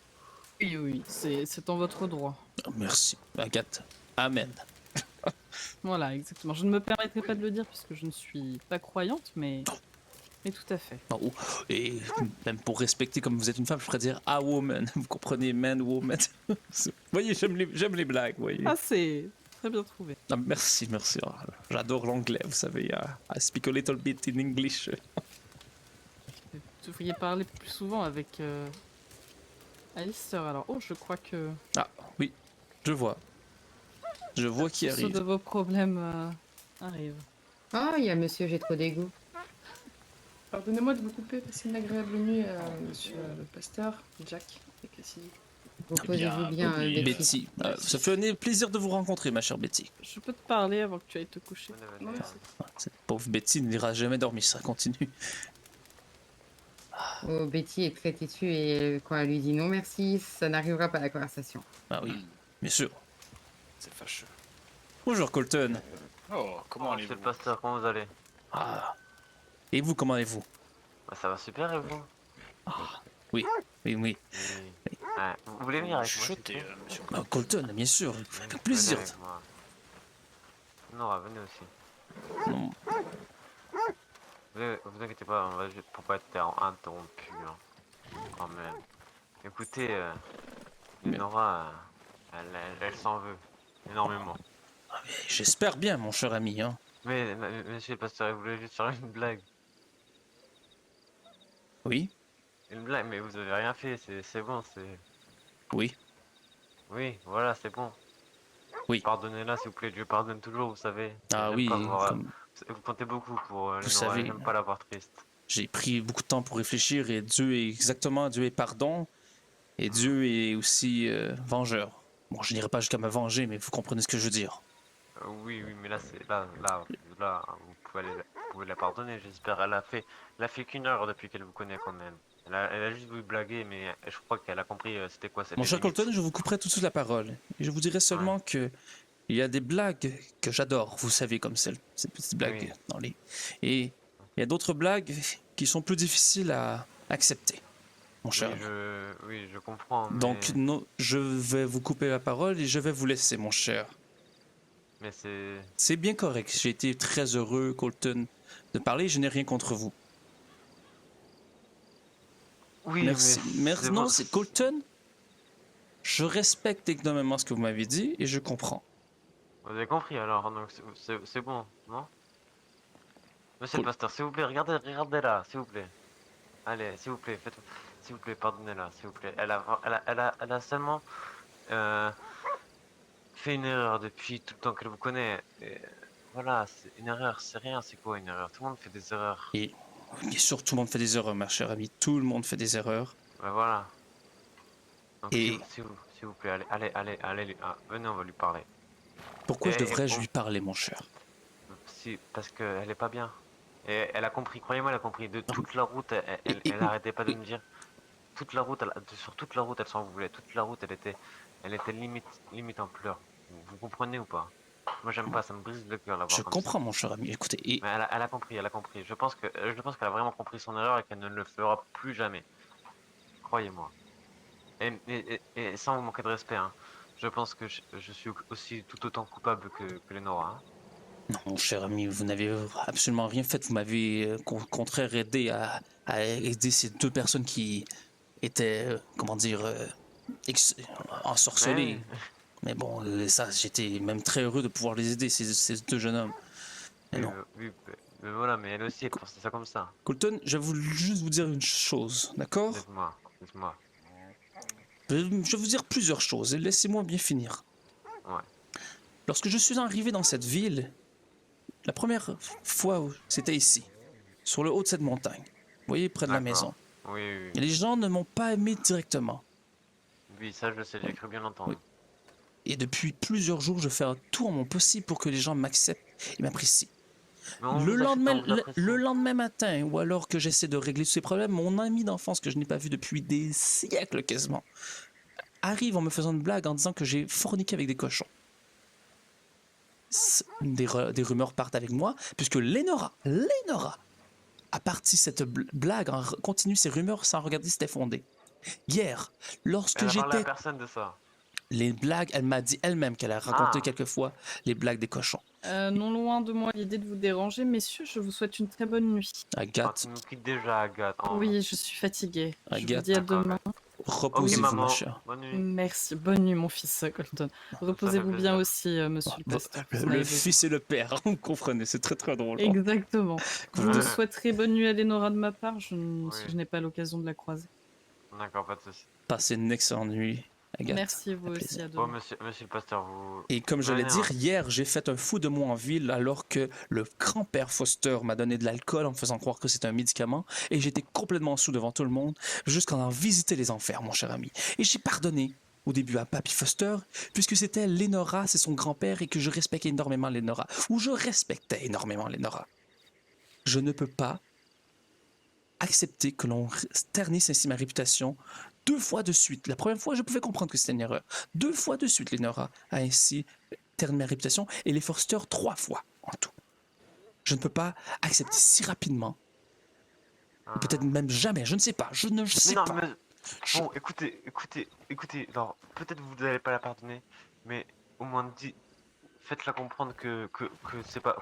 Oui, oui, c'est en votre droit. Merci, Agathe. Amen. Voilà, exactement. Je ne me permettrai pas de le dire puisque je ne suis pas croyante, mais tout à fait. Oh, et même pour respecter comme vous êtes une femme, je pourrais dire a woman. Vous comprenez, man, woman. Vous voyez, j'aime les blagues, vous voyez. Ah, c'est très bien trouvé. Ah, merci, merci. Oh, j'adore l'anglais, vous savez. I speak a little bit in English. Vous devriez parler plus souvent avec Alistair. Alors, oh, je crois que Ah, oui, je vois. Je vois qui ceux arrive. de vos problèmes arrivent. Oh, il y a monsieur, j'ai trop d'égout. Pardonnez-moi de vous couper, passez une agréable nuit à monsieur le pasteur, Jack et Cassidy. Reposez-vous bien, oui, Betty. Betty, ça fait un plaisir de vous rencontrer, ma chère Betty. Je peux te parler avant que tu ailles te coucher. Non, merci. Cette pauvre Betty n'ira jamais dormir, ça continue. Oh, Betty est très têtue et quand elle lui dit non merci, ça n'arrivera pas à la conversation. Ah oui, bien sûr. C'est fâcheux. Bonjour Colton. Oh, comment Oh, allez-vous? monsieur le pasteur, comment vous allez? Ah. Et vous, comment allez-vous? Bah, ça va super et vous? Oui, oui, oui. Ouais, vous voulez venir avec moi? Chuchotez, s'il vous plaît monsieur. Ah, Colton, bien sûr, avec Venez plaisir. avec moi. Nora, venez aussi. Non, Vous inquiétez pas, on va juste pour pas être interrompu. Hein, quand même. Écoutez, Nora, elle s'en veut énormément. j'espère bien, mon cher ami. Hein. Mais monsieur le pasteur, vous voulez juste faire une blague? Oui, Une blague, mais vous avez rien fait, c'est bon, c'est... oui, Oui, voilà, c'est bon. Oui. Pardonnez-la, s'il vous plaît, Dieu pardonne toujours, vous savez. ah J'aime oui, pas voir- comme Vous comptez beaucoup pour les Vous Nora, savez- j'aime pas la voir triste. j'ai pris beaucoup de temps pour réfléchir et Dieu est exactement, Dieu est pardon et Dieu est aussi vengeur. Bon, je n'irai pas jusqu'à me venger, mais vous comprenez ce que je veux dire. Oui, oui, mais là, vous pouvez la pardonner, j'espère. Elle a fait qu'une heure depuis qu'elle vous connaît quand même. Elle a juste voulu blaguer, mais je crois qu'elle a compris c'était quoi cette Mon cher limite. Colton, je vous couperai tout de suite la parole. Et je vous dirai seulement que il y a des blagues que j'adore, vous savez, comme ces petites blagues Oui. dans les... Et il y a d'autres blagues qui sont plus difficiles à accepter, mon cher. Oui, je comprends, Donc, non, je vais vous couper la parole et je vais vous laisser, mon cher. mais c'est... C'est bien correct. J'ai été très heureux, Colton, de parler. Je n'ai rien contre vous. Oui, Merci. mais Merci. Non, bon. c'est Colton. Je respecte énormément ce que vous m'avez dit et je comprends. Vous avez compris alors, donc c'est bon, non? Monsieur le Cool. pasteur, s'il vous plaît, regardez là, s'il vous plaît. Allez, s'il vous plaît, s'il vous plaît, pardonnez-la, s'il vous plaît. Elle a seulement fait une erreur depuis tout le temps qu'elle vous connaît. Et voilà, c'est une erreur, c'est rien, c'est quoi une erreur? Tout le monde fait des erreurs. Et bien sûr, tout le monde fait des erreurs, ma chère amie. Tout le monde fait des erreurs. Ben voilà. Donc Et- s'il vous plaît, allez, venez, on va lui parler. Pourquoi Et- devrais-je et- lui parler, mon cher? Si, parce qu'elle est pas bien. Et elle a compris, croyez-moi, elle a compris. De toute la route, elle arrêtait pas de me dire. Toute la route, sur toute la route, elle s'en voulait. Toute la route, elle était limite en pleurs. Vous comprenez ou pas? Moi, j'aime pas, ça me brise le cœur la voir Je comme comprends, mon cher ami. Écoutez, et ça. Mais elle a compris, elle a compris. Je pense qu'elle a vraiment compris son erreur et qu'elle ne le fera plus jamais. Croyez-moi. Et sans vous manquer de respect, hein, je pense que je suis aussi tout autant coupable que les Nora. Hein. non, mon cher ami, vous n'avez absolument rien fait. Vous m'avez, au contraire, aidé à aider ces deux personnes qui étaient, comment dire, ensorcelées. Mais bon, ça, j'étais même très heureux de pouvoir les aider, ces deux jeunes hommes. Mais non. Oui, mais voilà, mais elle aussi, elle pensait ça comme ça. Colton, je voulais juste vous dire une chose, d'accord? Dites-moi. Je vais vous dire plusieurs choses et laissez-moi bien finir. Ouais. Lorsque je suis arrivé dans cette ville, la première fois, c'était ici, sur le haut de cette montagne. Vous voyez, près de la D'accord. maison. Oui. Et les gens ne m'ont pas aimé directement. Oui, ça je le sais, j'ai cru bien l'entendre. Oui. Et depuis plusieurs jours, je fais tout en mon possible pour que les gens m'acceptent et m'apprécient. Mais on Le vous accepte, lendemain, on vous apprécie. le lendemain matin, ou alors que j'essaie de régler tous ces problèmes, mon ami d'enfance que je n'ai pas vu depuis des siècles quasiment arrive en me faisant une blague en disant que j'ai forniqué avec des cochons. Des rumeurs partent avec moi, puisque Lénora a parti cette blague, continue ces rumeurs sans regarder si c'était fondé. Hier, lorsque Elle a parlé à j'étais... personne de ça. Les blagues, elle m'a dit elle-même qu'elle a raconté Ah. quelquefois les blagues des cochons. Non loin de moi l'idée de vous déranger, messieurs, je vous souhaite une très bonne nuit. Ah, Agathe, tu nous quittes déjà, Agathe. Oh. Oui, je suis fatiguée. Je vous Agathe. dis à D'accord, demain. Ok, reposez-vous, ma maman. chère. Bonne nuit. Merci. Bonne nuit, mon fils Colton. Reposez-vous bien plaisir. aussi, monsieur le pasteur. vous en Le avez besoin. fils et le père, vous comprenez, c'est très très drôle. Exactement. Vous Ouais. souhaiterez bonne nuit à Lénora de ma part, si Oui. je n'ai pas l'occasion de la croiser. D'accord, pas de soucis. Passez une excellente nuit, Agathe. Merci, vous à aussi, plaisir. à Bon, demain. monsieur le pasteur, vous... Et comme je l'ai Venez, dit, hein. hier, j'ai fait un fou de moi en ville alors que le grand-père Foster m'a donné de l'alcool en me faisant croire que c'était un médicament et j'étais complètement sous devant tout le monde jusqu'à en visiter les enfers, mon cher ami. Et j'ai pardonné au début à Papy Foster puisque c'était Lénora, c'est son grand-père et que je respectais énormément Lénora. Ou je respectais énormément Lénora. Je ne peux pas accepter que l'on ternisse ainsi ma réputation 2 fois de suite. La première fois, je pouvais comprendre que c'était une erreur. 2 fois de suite, Lénora a ainsi terni ma réputation et les Forster 3 fois en tout. Je ne peux pas accepter si rapidement, Ah. peut-être même jamais, je ne sais pas, je ne sais non, pas. mais... Bon, écoutez, alors, peut-être vous n'allez pas la pardonner, mais au moins faites-la comprendre que c'est pas...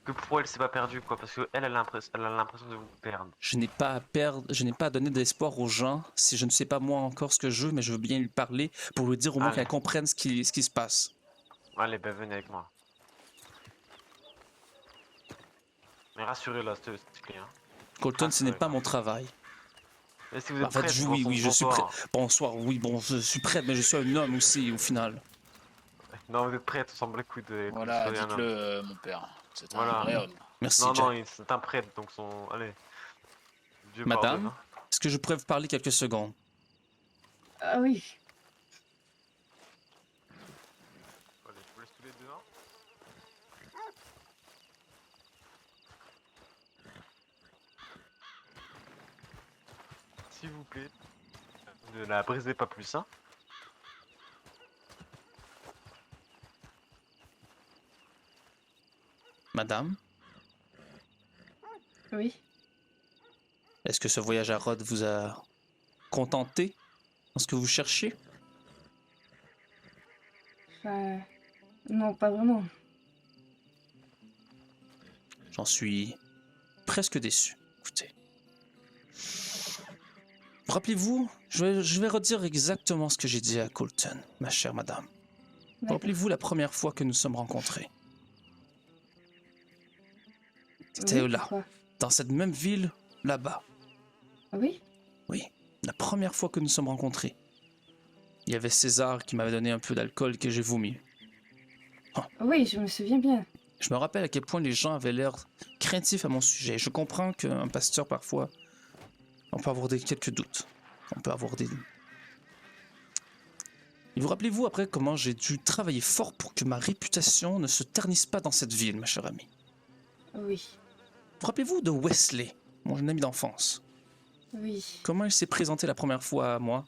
Que pour elle, c'est pas perdu, quoi, parce qu'elle, elle a l'impression de vous perdre. Je n'ai pas à perdre, je n'ai pas à donner d'espoir aux gens si je ne sais pas moi encore ce que je veux, mais je veux bien lui parler pour lui dire au moins Allez. qu'elle comprenne ce qui se passe. Allez, ben venez avec moi. Mais rassurez-la, s'il te plaît. Hein. Colton, ce n'est pas mon travail. Et si vous êtes En fait, prête, oui, je suis prêt. bonsoir. Bonsoir, oui, bon, je suis prêt, mais je suis un homme aussi, au final. Non, vous êtes prête, on semble les coups de... Voilà, que vous soyez un homme. dites-le, mon père. C'est Voilà. un vrai homme. Merci, Non, Jack. non, c'est un prêtre, donc son... Allez. Dieu Madame, pardonne, hein. est-ce que je pourrais vous parler quelques secondes? Ah oui. Allez, je vous laisse tous les deux, hein. S'il vous plaît, ne la brisez pas plus, hein. Madame, Oui. est-ce que ce voyage à Rhodes vous a contenté dans ce que vous cherchez? Enfin, non, pas vraiment. J'en suis presque déçu. Écoutez. Rappelez-vous, je vais redire exactement ce que j'ai dit à Colton, ma chère madame. D'accord. Rappelez-vous la première fois que nous sommes rencontrés. C'était Oui, là, pourquoi? dans cette même ville, là-bas. Ah oui? Oui, la première fois que nous sommes rencontrés. Il y avait César qui m'avait donné un peu d'alcool que j'ai vomi. Oui, je me souviens bien. Je me rappelle à quel point les gens avaient l'air craintifs à mon sujet. Je comprends qu'un pasteur, parfois, on peut avoir quelques doutes. On peut avoir des... Et vous rappelez-vous après comment j'ai dû travailler fort pour que ma réputation ne se ternisse pas dans cette ville, ma chère amie? Oui, Vous rappelez-vous de Wesley, mon jeune ami d'enfance? oui. Comment il s'est présenté la première fois à moi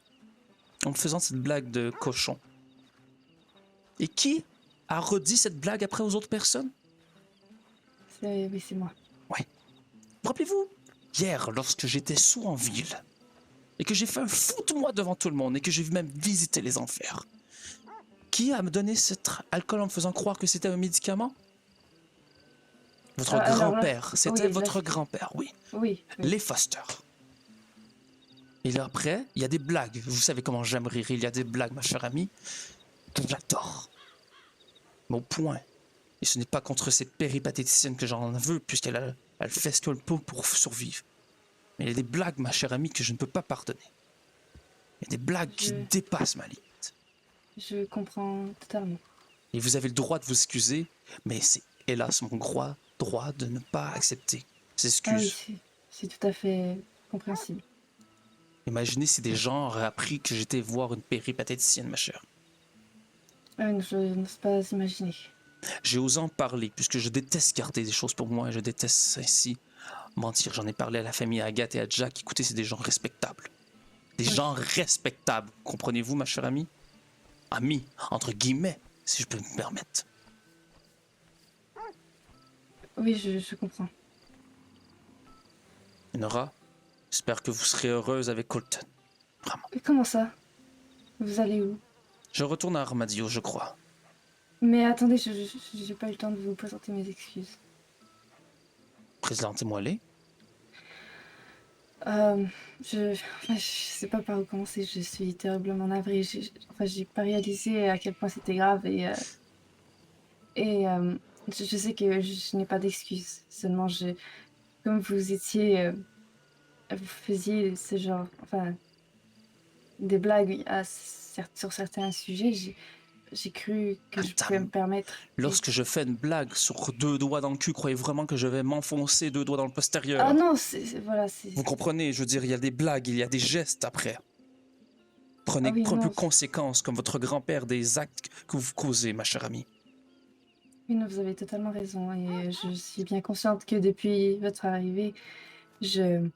en me faisant cette blague de cochon? Et qui a redit cette blague après aux autres personnes? Oui, c'est moi. Vous rappelez-vous, hier, lorsque j'étais sous en ville, et que j'ai fait un fou de moi devant tout le monde, et que j'ai même visité les enfers, qui a me donné cet alcool en me faisant croire que c'était un médicament? Votre Alors là, grand-père, c'était oui, là, votre c'est- grand-père, oui. Oui, oui. Les Foster. Et là, après, il y a des blagues. Vous savez comment j'aime rire, il y a des blagues, ma chère amie. J'adore. Mais au point. Et ce n'est pas contre cette péripatéticienne que j'en veux, puisqu'elle elle fait ce qu'elle peut pour survivre. Mais il y a des blagues, ma chère amie, que je ne peux pas pardonner. Il y a des blagues qui Je- dépassent ma limite. Je comprends totalement. Et vous avez le droit de vous excuser, mais c'est hélas mon droit de ne pas accepter ces Ah oui, excuses. c'est tout à fait compréhensible. Imaginez si des gens auraient appris que j'étais voir une péripatéticienne, ma chère. Je n'ose pas imaginer. J'ai osé en parler, puisque je déteste garder des choses pour moi et je déteste ainsi mentir. J'en ai parlé à la famille, à Agathe et à Jack. Écoutez, c'est des gens respectables. Des Oui. gens respectables, comprenez-vous, ma chère amie? Amie, entre guillemets, si je peux me permettre. Oui, je comprends. Nora, j'espère que vous serez heureuse avec Colton. Vraiment. Mais comment ça? Vous allez où? Je retourne à Armadio, je crois. Mais attendez, j'ai pas eu le temps de vous présenter mes excuses. Présentez-moi les. Euh, enfin, je sais pas par où commencer, je suis terriblement navrée. J'ai pas réalisé à quel point c'était grave et je sais que je n'ai pas d'excuses. Seulement, comme vous étiez, vous faisiez ce genre, enfin, des blagues sur certains sujets, j'ai cru que je pouvais me Madame, permettre. lorsque je fais une blague sur 2 doigts dans le cul, croyez vraiment que je vais m'enfoncer 2 doigts dans le postérieur? Ah non, voilà, Vous comprenez, je veux dire, il y a des blagues, il y a des gestes après. Prenez Ah oui, un peu non, conséquence, comme votre grand-père, des actes que vous causez, ma chère amie. oui, non, vous avez totalement raison. Et je suis bien consciente que depuis votre arrivée, je,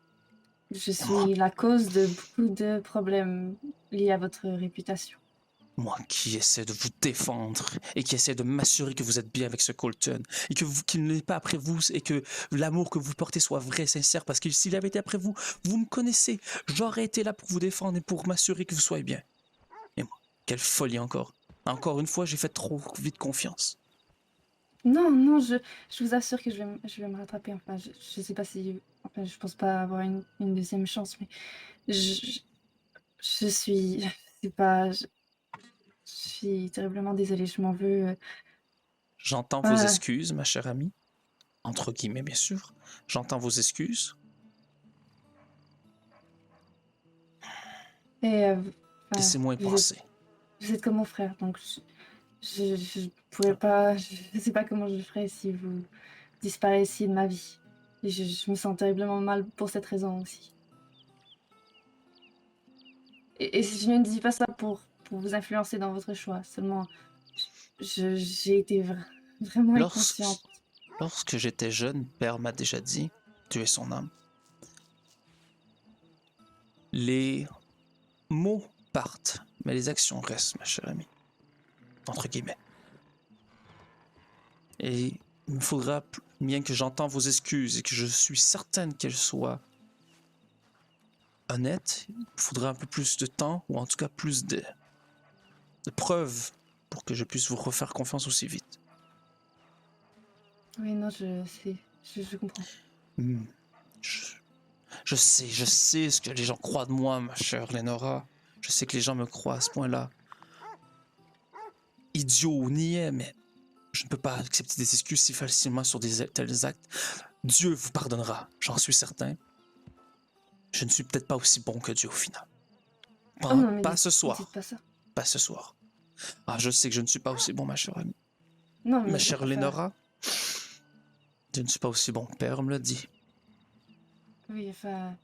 je suis la cause de beaucoup de problèmes liés à votre réputation. Moi qui essaie de vous défendre et qui essaie de m'assurer que vous êtes bien avec ce Colton et que qu'il n'est pas après vous et que l'amour que vous portez soit vrai, sincère, parce que s'il avait été après vous, vous me connaissez, j'aurais été là pour vous défendre et pour m'assurer que vous soyez bien. Et moi, quelle folie encore. Encore une fois, j'ai fait trop vite confiance. Non, non, je vous assure que je vais me rattraper. Enfin, je sais pas si. Enfin, je pense pas avoir une deuxième chance, mais je, je suis. C'est pas. Je suis terriblement désolée, je m'en veux. J'entends vos Ah, excuses, ma chère amie. Entre guillemets, bien sûr. J'entends vos excuses. et enfin, Laissez-moi y penser. vous êtes comme mon frère, donc je pourrais pas. Je sais pas comment je ferais si vous disparaissiez de ma vie. Et je me sens terriblement mal pour cette raison aussi. Et je ne dis pas ça pour vous influencer dans votre choix, seulement j'ai été vraiment Lorsque, inconsciente. lorsque j'étais jeune, père m'a déjà dit, Dieu est son âme, les mots partent, mais les actions restent, ma chère amie. Entre guillemets. Et il me faudra, bien que j'entends vos excuses et que je suis certaine qu'elles soient honnêtes, il me faudra un peu plus de temps, ou en tout cas plus de preuves pour que je puisse vous refaire confiance aussi vite. Oui, non, je comprends. Hmm. Je sais ce que les gens croient de moi, ma chère Lénora. Je sais que les gens me croient à ce point-là. Idiot ou niais, mais je ne peux pas accepter des excuses si facilement sur tels actes. Dieu vous pardonnera, j'en suis certain. Je ne suis peut-être pas aussi bon que Dieu au final. Oh non, mais Pas ce dites soir. pas ça. Pas ce soir. Ah, je sais que je ne suis pas aussi bon, ma chère amie. Non, mais Ma chère enfin, Lénora, je ne suis pas aussi bon. Père me l'a dit. oui, enfin,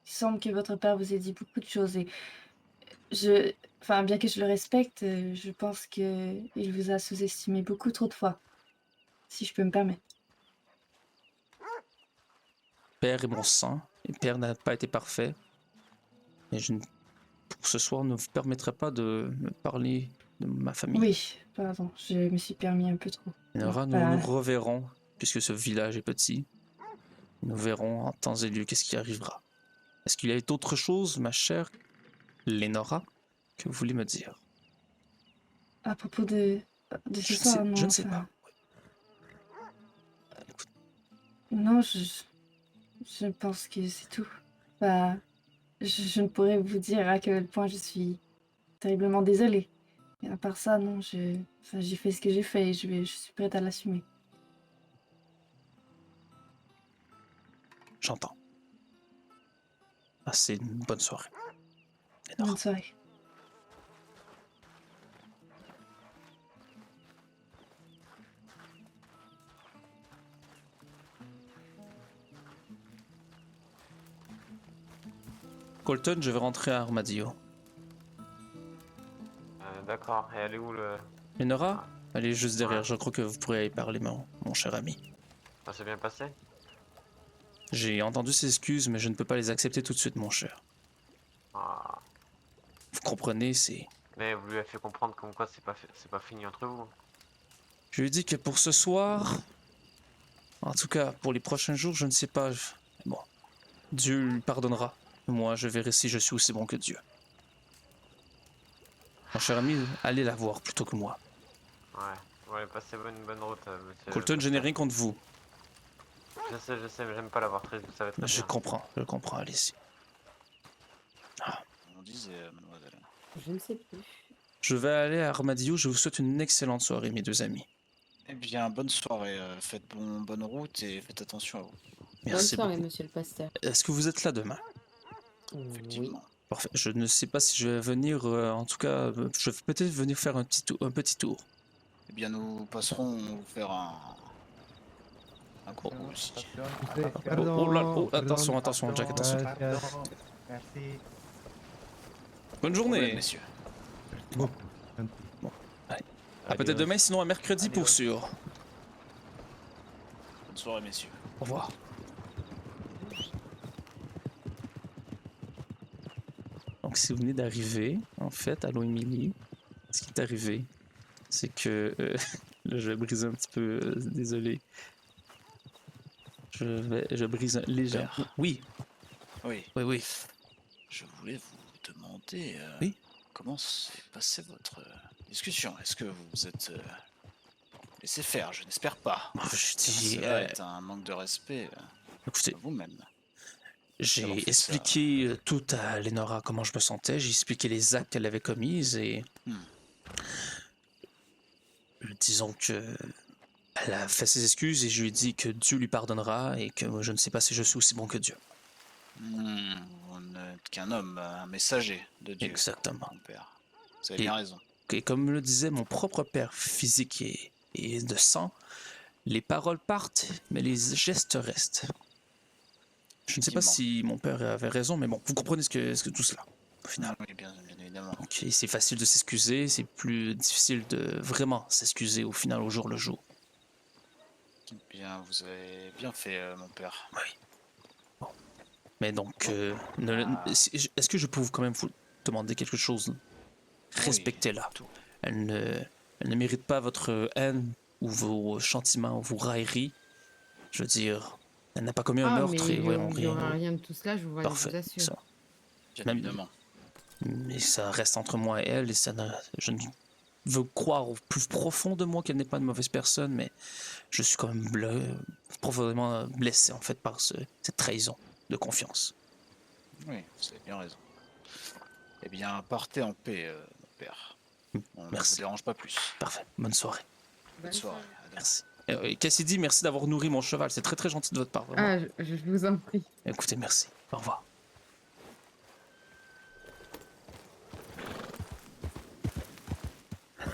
il semble que votre père vous ait dit beaucoup de choses et enfin, bien que je le respecte, je pense que il vous a sous-estimé beaucoup trop de fois, si je peux me permettre. Père est mon sang, et Père n'a pas été parfait. Et pour ce soir, ne vous permettrai pas de me parler de ma famille. Oui, pardon, je me suis permis un peu trop. Lénora, nous Bah, nous reverrons, puisque ce village est petit. Nous verrons en temps et lieu qu'est-ce qui arrivera. Est-ce qu'il y a d'autres choses, ma chère Lénora, que vous voulez me dire? à propos de ce soir, Je non, ne sais enfin, pas. non, je pense que c'est tout. Bah, je ne pourrais vous dire à quel point je suis terriblement désolée. Et à part ça, non, enfin, j'ai fait ce que j'ai fait et je suis prête à l'assumer. J'entends. Passez une bonne soirée. Bonne Lénora. soirée. Colton, je vais rentrer à Armadillo. D'accord, et elle est où le... Lénora, elle est juste derrière. Je crois que vous pourrez y parler, mon cher ami. Ça s'est bien passé? J'ai entendu ses excuses, mais je ne peux pas les accepter tout de suite, mon cher. Ouais, Ah. Vous comprenez, c'est... Mais vous lui avez fait comprendre comme quoi c'est pas fini entre vous. Je lui ai dit que pour ce soir, en tout cas pour les prochains jours, je ne sais pas. Bon, Dieu lui pardonnera. Moi, je verrai si je suis aussi bon que Dieu. Mon cher ami, allez la voir plutôt que moi. Ouais, passez une bonne route, monsieur. Colton, je n'ai rien contre vous. Je sais, mais j'aime pas la voir triste, vous savez très Je bien. comprends, allez-y. On disait, mademoiselle. Je ne sais plus. Je vais aller à Armadillo, je vous souhaite une excellente soirée, mes deux amis. Eh bien, bonne soirée. Faites bonne route et faites attention à vous. Merci Bonne soirée, beaucoup. monsieur le pasteur. Est-ce que vous êtes là demain? Effectivement. Parfait. Je ne sais pas si je vais venir, en tout cas, je vais peut-être venir faire un petit tour. Eh bien, nous passerons vous faire un coucou aussi. Attention, Jack, attention. Merci. Bonne Problème, journée. messieurs. À peut-être demain, sinon à mercredi pour sûr. Bonne soirée, messieurs. Au revoir. Donc, si vous venez d'arriver, en fait, allô Émilie, ce qui est arrivé, c'est que... là, je vais briser un petit peu, désolé. Je brise léger. Père. Oui, Oui, oui. je voulais vous demander Oui. comment s'est passée votre discussion. Est-ce que vous vous êtes laissé faire? Je n'espère pas. Je dis... Cela est un manque de respect écoutez, à vous-même. j'ai d'avoir fait ça. expliqué tout à Lénora comment je me sentais, j'ai expliqué les actes qu'elle avait commis et... Disons que... Elle a fait ses excuses et je lui ai dit que Dieu lui pardonnera et que je ne sais pas si je suis aussi bon que Dieu. Vous n'êtes qu'un homme, un messager de Dieu. Exactement. Mon père. Vous avez bien raison. Et comme le disait mon propre père physique et de sang, les paroles partent, mais les gestes restent. Je ne sais pas si mon père avait raison, mais bon, vous comprenez ce que tout cela, au final. Oui, bien évidemment. Donc, c'est facile de s'excuser, c'est plus difficile de vraiment s'excuser au final, au jour le jour. Bien, vous avez bien fait, mon père. Oui. Bon. Mais donc, est-ce que je peux quand même vous demander quelque chose? Respectez-la. tout. Elle ne mérite pas votre haine ou vos châtiments ou vos railleries. Je veux dire, elle n'a pas commis un meurtre mais et voyons il n'y aura rien. rien de tout cela, je vous Parfait. assure. Ça. Bien Même- évidemment. Mais ça reste entre moi et elle et je ne veux croire au plus profond de moi qu'elle n'est pas une mauvaise personne, mais je suis quand même profondément blessé en fait par cette trahison de confiance. Oui, vous avez bien raison. Eh bien, partez en paix, mon père. On ne Merci. vous dérange pas plus. Parfait. Bonne soirée. Bonne soirée. Merci. Cassidy, merci d'avoir nourri mon cheval. C'est très très gentil de votre part. Vraiment. Je vous en prie. Écoutez, merci. Au revoir.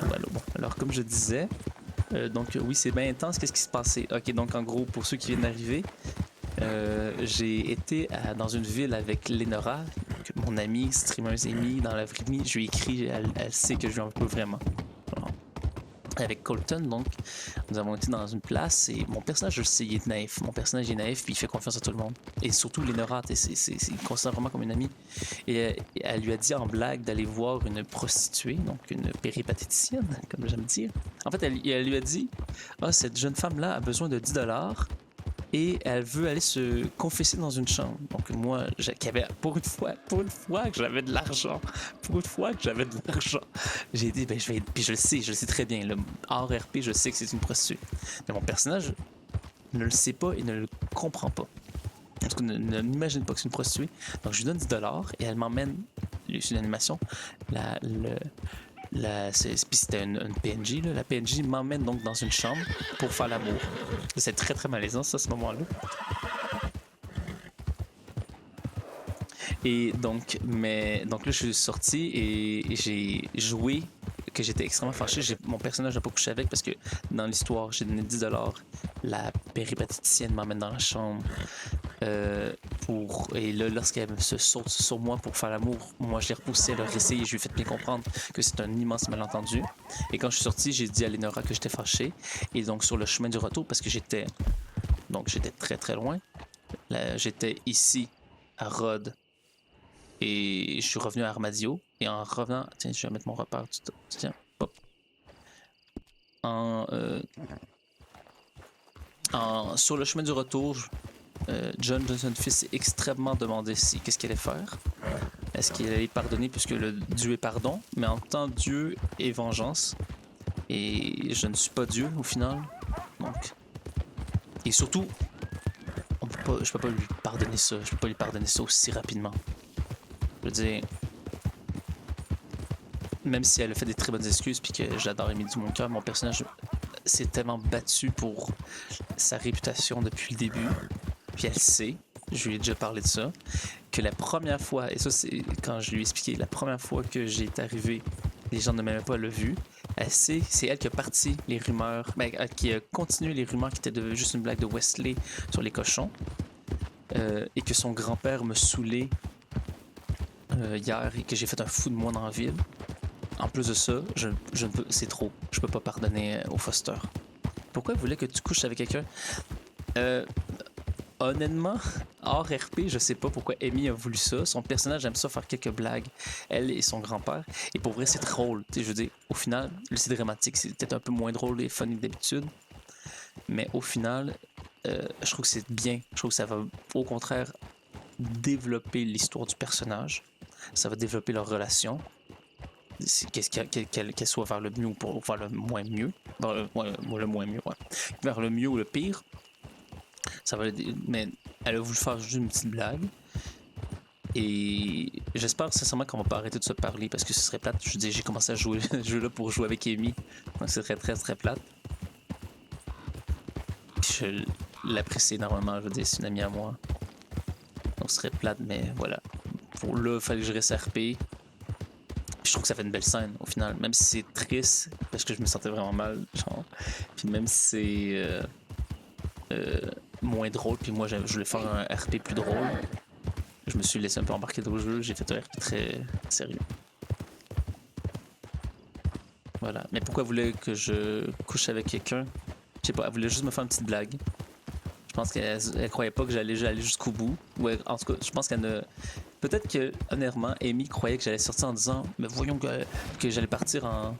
Voilà, bon. Alors, comme je disais, donc oui, c'est bien intense. Qu'est-ce qui se passait? Ok, donc en gros, pour ceux qui viennent d'arriver, j'ai été dans une ville avec Lénora, mon amie, streameuse Amy, dans la vraie vie. Je lui ai écrit, elle sait que je lui en veux vraiment. Voilà. Avec Colton, donc, nous avons été dans une place et mon personnage, je le sais, il est naïf. Mon personnage est naïf puis il fait confiance à tout le monde. Et surtout Lénora, il me considère vraiment comme une amie. Et elle lui a dit en blague d'aller voir une prostituée, donc une péripatéticienne, comme j'aime dire. En fait, elle lui a dit « Ah, cette jeune femme-là a besoin de 10$ et elle veut aller se confesser dans une chambre. » Donc moi, pour une fois que j'avais de l'argent, j'ai dit « Ben, puis je le sais très bien, le hors RP, je sais que c'est une prostituée. » Mais mon personnage ne le sait pas et ne le comprend pas. En tout cas, n'imagine pas que c'est une prostituée. Donc, je lui donne 10$ et elle m'emmène. C'est une animation. Puis c'était une PNJ. Là. La PNJ m'emmène donc dans une chambre pour faire l'amour. C'est très très malaisant, ça, à ce moment-là. Et donc, donc là, je suis sorti et j'ai joué que j'étais extrêmement fâché. Mon personnage n'a pas couché avec parce que dans l'histoire, j'ai donné 10$. La péripatéticienne m'emmène dans la chambre. Et là, lorsqu'elle se saute sur moi pour faire l'amour, moi je l'ai repoussé, elle a réessayé, je lui ai fait bien comprendre que c'est un immense malentendu. Et quand je suis sorti, j'ai dit à Lénora que j'étais fâché. Et donc sur le chemin du retour, parce que j'étais très très loin, j'étais ici à Rhodes Et je suis revenu à Armadio. Et en revenant, tiens, je vais mettre mon repère. Tiens, hop. Sur le chemin du retour, John Johnson fils s'est extrêmement demandé si qu'est-ce qu'il allait faire. Est-ce qu'il allait pardonner puisque le Dieu est pardon, mais en même temps Dieu est vengeance. Et je ne suis pas Dieu au final. Donc. Et surtout, je peux pas lui pardonner ça. Je peux pas lui pardonner ça aussi rapidement. Je veux dire, même si elle a fait des très bonnes excuses puis que j'adore Amy du mon cœur, mon personnage s'est tellement battu pour sa réputation depuis le début. Puis elle sait, je lui ai déjà parlé de ça, que la première fois, et ça c'est quand je lui ai expliqué, la première fois que j'ai été arrivé, les gens ne m'aimaient pas le vu. Elle sait, c'est elle qui a parti les rumeurs, qui a continué les rumeurs qui étaient juste une blague de Wesley sur les cochons. Et que son grand-père me saoulait hier et que j'ai fait un fou de moi dans la ville. En plus de ça, c'est trop. Je peux pas pardonner au Foster. Pourquoi il voulait que tu couches avec quelqu'un? Honnêtement, hors RP, je sais pas pourquoi Amy a voulu ça. Son personnage aime ça faire quelques blagues, elle et son grand-père. Et pour vrai, c'est drôle. Je veux dire, au final, c'est dramatique. C'est peut-être un peu moins drôle et funny que d'habitude. Mais au final, je trouve que c'est bien. Je trouve que ça va, au contraire, développer l'histoire du personnage. Ça va développer leur relation. Qu'elle soit vers le mieux ou vers le moins mieux. Le moins mieux, ouais. Vers le mieux ou le pire. Ça va, mais elle a voulu faire juste une petite blague. Et j'espère sincèrement qu'on va pas arrêter de se parler parce que ce serait plate. Je veux dire, j'ai commencé à jouer ce jeu-là pour jouer avec Amy. Donc ce serait très très plate. Puis je l'apprécie énormément. Je veux dire, c'est une amie à moi. Donc ce serait plate, mais voilà. Pour là, il fallait que je reste RP. Puis je trouve que ça fait une belle scène au final. Même si c'est triste, parce que je me sentais vraiment mal. Genre. Puis même si c'est moins drôle, puis moi je voulais faire un RP plus drôle. Je me suis laissé un peu embarquer dans le jeu, j'ai fait un RP très sérieux. Voilà. Mais pourquoi elle voulait que je couche avec quelqu'un? Je sais pas, elle voulait juste me faire une petite blague. Je pense qu'elle croyait pas que j'allais jusqu'au bout. Ouais, en tout cas, je pense qu'elle ne... Peut-être que, honnêtement, Amy croyait que j'allais sortir en disant « Mais voyons que j'allais partir en... »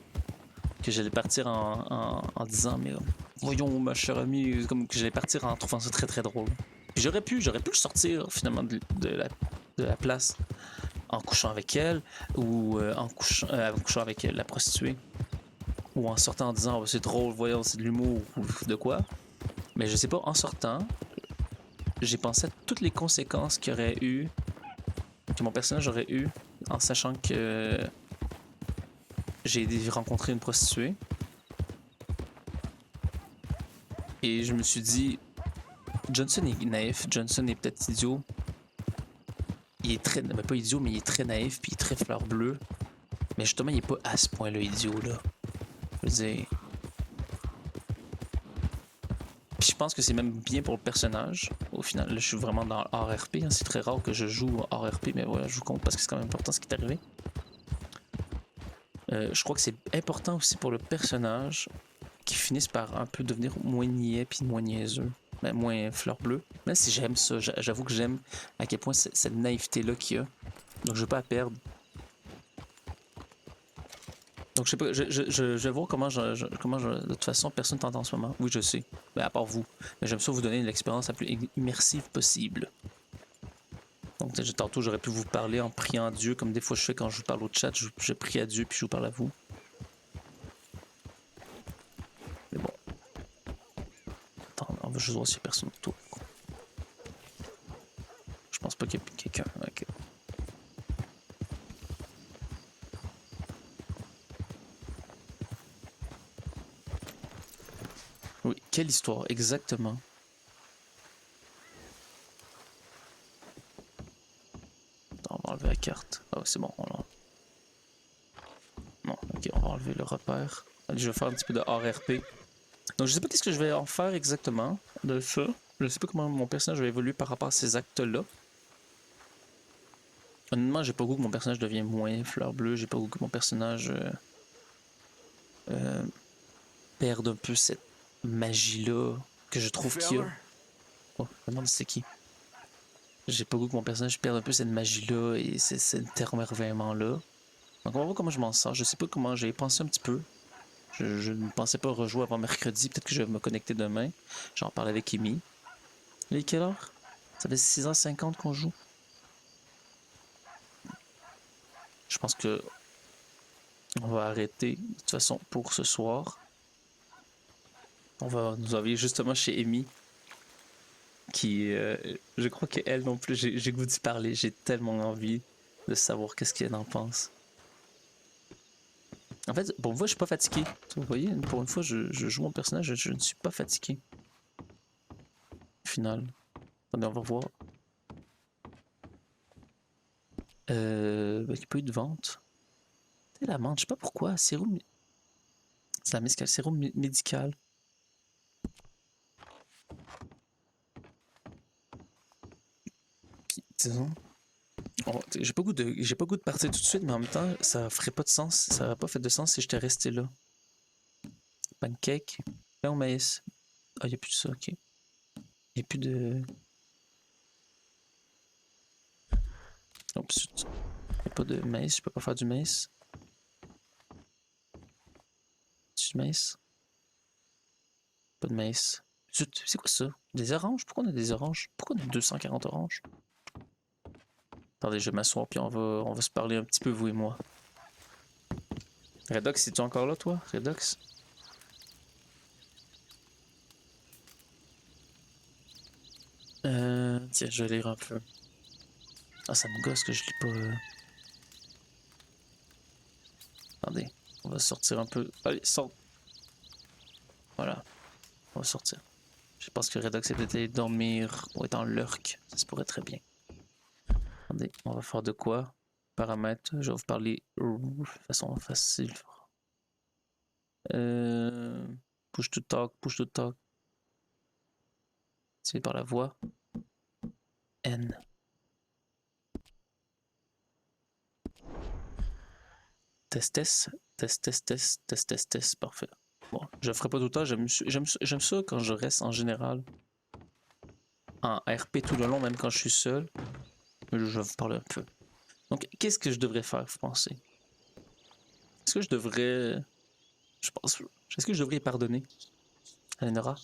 Que j'allais partir en disant « Mais voyons, ma chère amie, comme que j'allais partir en trouvant ça très très drôle. » Puis j'aurais pu le sortir finalement de la place en couchant avec elle ou en couchant avec la prostituée ou en sortant en disant oh, c'est drôle, voyons, c'est de l'humour ou de quoi. Mais je sais pas, en sortant, j'ai pensé à toutes les conséquences que mon personnage aurait eu en sachant que j'ai rencontré une prostituée. Et je me suis dit, Johnson est naïf, Johnson est peut-être idiot. Il est très, pas idiot, mais il est très naïf, puis il est très fleur bleue. Mais justement, il est pas à ce point-là idiot, là. Je veux dire... Puis je pense que c'est même bien pour le personnage. Au final, là, je suis vraiment dans hors RP. Hein. C'est très rare que je joue hors RP, mais voilà, je vous compte parce que c'est quand même important ce qui est arrivé. Je crois que c'est important aussi pour le personnage qui finisse par un peu devenir moins niais puis moins niaiseux. Ben, moins fleur bleue. Même si j'aime ça, j'avoue que j'aime à quel point cette naïveté-là qu'il y a. Donc je veux pas la perdre. Donc je sais pas, je vais voir comment de toute façon personne t'entend en ce moment. Oui, je sais. Ben, à part vous. Mais j'aime ça vous donner l'expérience la plus immersive possible. Donc tantôt j'aurais pu vous parler en priant à Dieu, comme des fois je fais quand je vous parle au chat, je prie à Dieu puis je vous parle à vous. Mais bon. Attends, on va juste voir s'il y a personne autour. Je pense pas qu'il y ait quelqu'un. Ok. Oui, quelle histoire, exactement. Attends, on va enlever la carte. Ah, c'est bon, on l'a. Non, ok, on va enlever le repère. Allez, je vais faire un petit peu de hors RP. Donc, je sais pas qu'est-ce que je vais en faire exactement de ça. Je sais pas comment mon personnage va évoluer par rapport à ces actes-là. Honnêtement, j'ai pas goût que mon personnage devienne moins fleur bleue. J'ai pas goût que mon personnage perde un peu cette magie-là que je trouve qu'il y a. Oh, je me demande si c'est qui. j'ai pas goût que mon personnage perde un peu cette magie-là et cet émerveillement-là. Donc on va voir comment je m'en sors. Je sais pas comment, j'ai pensé un petit peu. Je ne pensais pas rejouer avant mercredi. Peut-être que je vais me connecter demain. J'en parle avec Amy. Il est quelle heure? Ça fait 6h50 qu'on joue. Je pense que on va arrêter de toute façon pour ce soir. On va nous envoyer justement chez Amy. Qui, je crois qu'elle non plus, j'ai goût d'y parler. J'ai tellement envie de savoir qu'est-ce qu'elle en pense. En fait, pour une fois, je suis pas fatigué. Vous voyez, pour une fois, je joue mon personnage, je ne suis pas fatigué. Au final. Attendez, on va voir. Il n'y a pas eu de vente. C'est la menthe, je sais pas pourquoi. Sérum. C'est la mescale, sérum médical. Puis, disons. J'ai pas goût de partir tout de suite, mais en même temps, ça ferait pas de sens. Ça n'aurait pas fait de sens si j'étais resté là. Pancake, pain au maïs. Ah, il n'y a plus de ça, ok. Il n'y a plus de. Oh, il n'y a pas de maïs, je peux pas faire du maïs. Du maïs? Pas de maïs. Zut, c'est quoi ça? Des oranges? Pourquoi on a des oranges? Pourquoi on a 240 oranges? Attendez, je vais m'asseoir puis on va se parler un petit peu, vous et moi. Redox, es-tu encore là, toi? Redox? Tiens, je vais lire un peu. Ah, ça me gosse que je lis pas. Attendez, on va sortir un peu. Allez, sort! Voilà, on va sortir. Je pense que Redox est peut-être allé dormir ou est en lurk. Ça se pourrait très bien. Attendez, on va faire de quoi? Paramètres, je vais vous parler de façon facile. Push to talk, push to talk. C'est par la voix. N. Test, test, parfait. Bon, je ferai pas tout le temps, j'aime ça quand je reste en général en RP tout le long, même quand je suis seul. Je vais vous parler un peu. Donc, qu'est-ce que je devrais faire, vous pensez? Est-ce que je devrais... Est-ce que je devrais pardonner à Lenora?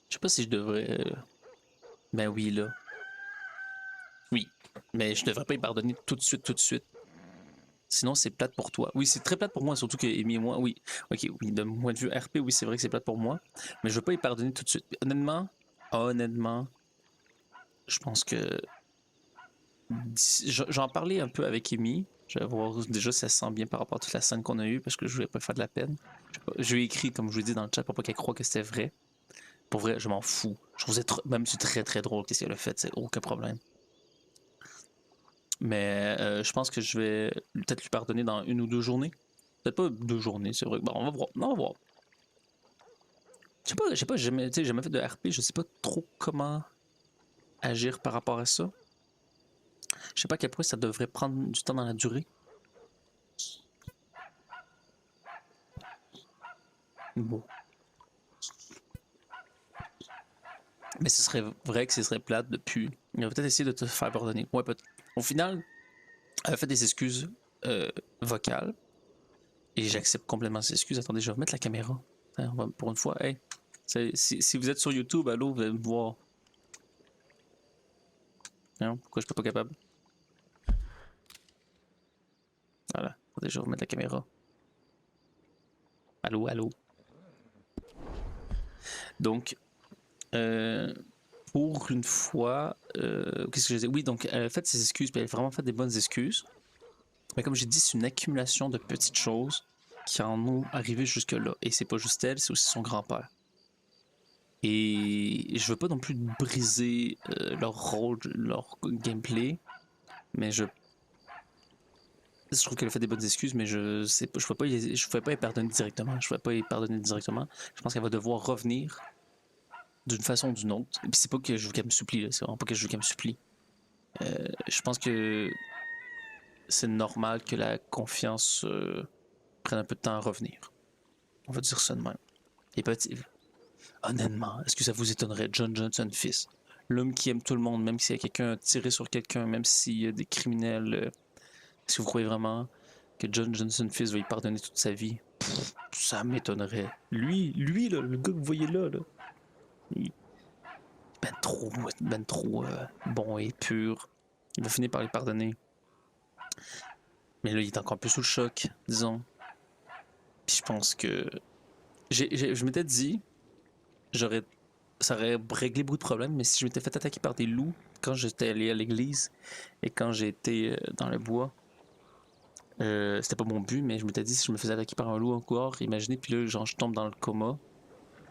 Je sais pas si je devrais... Ben oui, là. Oui, mais je devrais pas y pardonner tout de suite. Sinon, c'est plate pour toi. Oui, c'est très plate pour moi, surtout que Amy et moi, oui. Ok, oui, de mon point de vue RP, oui, c'est vrai que c'est plate pour moi. Mais je veux pas y pardonner tout de suite. Honnêtement, je pense que... J'en parlais un peu avec Amy. Je vais voir déjà si elle se sent bien par rapport à toute la scène qu'on a eue, parce que je voulais pas faire de la peine. Je lui ai écrit, comme je vous ai dit dans le chat, pour pas qu'elle croie que c'était vrai. Pour vrai, je m'en fous. Je trouvais même c'est très très drôle qu'est-ce qu'elle a fait, c'est aucun problème. Mais je pense que je vais peut-être lui pardonner dans 1 ou 2 journées. Peut-être pas 2 journées, c'est vrai. Bon, on va voir. On va voir. Je sais pas, j'ai jamais fait de RP, je sais pas trop comment agir par rapport à ça. Je sais pas à quel point ça devrait prendre du temps dans la durée. Bon. Mais ce serait vrai que ce serait plate depuis. Il va peut-être essayer de te faire pardonner. Ouais, peut-être. Au final, elle a fait des excuses vocales. Et j'accepte complètement ses excuses. Attendez, je vais remettre la caméra. Hein, pour une fois, hey. Si vous êtes sur YouTube, allô, vous allez me voir. Hein, pourquoi je suis pas capable? Voilà. Attendez, je vais remettre la caméra. Allô, allô. Donc, pour une fois, qu'est-ce que je disais? Oui, donc elle a fait ses excuses, puis elle a vraiment fait des bonnes excuses. Mais comme j'ai dit, c'est une accumulation de petites choses qui en ont arrivé jusque-là. Et c'est pas juste elle, c'est aussi son grand-père. Et je veux pas non plus briser leur rôle, leur gameplay, mais je trouve qu'elle a fait des bonnes excuses, mais je ne pouvais pas y pardonner directement. Je pense qu'elle va devoir revenir d'une façon ou d'une autre. Et puis c'est pas que je veux qu'elle me supplie, c'est vraiment pas que je veux qu'elle me supplie. Je pense que c'est normal que la confiance prenne un peu de temps à revenir. On va dire ça de même. Et petit, honnêtement, est-ce que ça vous étonnerait, John Johnson fils, l'homme qui aime tout le monde, même s'il y a quelqu'un tiré sur quelqu'un, même s'il y a des criminels, est-ce que vous croyez vraiment que John Johnson fils va y pardonner toute sa vie? Pff, ça m'étonnerait. Lui là, le gars que vous voyez là, il est ben trop bon et pur. Il va finir par les pardonner. Mais là, il est encore un peu sous le choc, disons. Puis je pense que je m'étais dit, ça aurait réglé beaucoup de problèmes, mais si je m'étais fait attaquer par des loups quand j'étais allé à l'église et quand j'ai été dans le bois, c'était pas mon but, mais je m'étais dit, si je me faisais attaquer par un loup encore, imaginez, puis là, genre, je tombe dans le coma,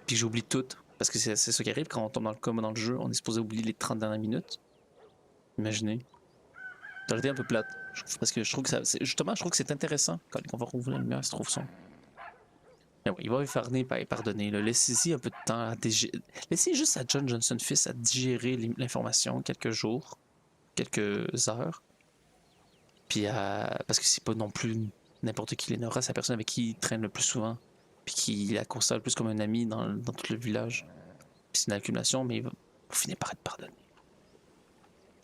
puis j'oublie tout, parce que c'est ça qui arrive quand on tombe dans le coma dans le jeu, on est supposé oublier les 30 dernières minutes. Imaginez. Ça aurait été un peu plate, parce que je trouve que justement, je trouve que c'est intéressant quand on va rouvrir la lumière, se trouve son. Mais ouais, il va lui pardonner. Laissez-y un peu de temps à laissez juste à John Johnson fils à digérer l'information quelques jours, quelques heures. Puis parce que c'est pas non plus n'importe qui. Lénora, c'est la personne avec qui il traîne le plus souvent. Puis qui la considère le plus comme un ami dans tout le village. Puis c'est une accumulation, mais il va finir par être pardonné.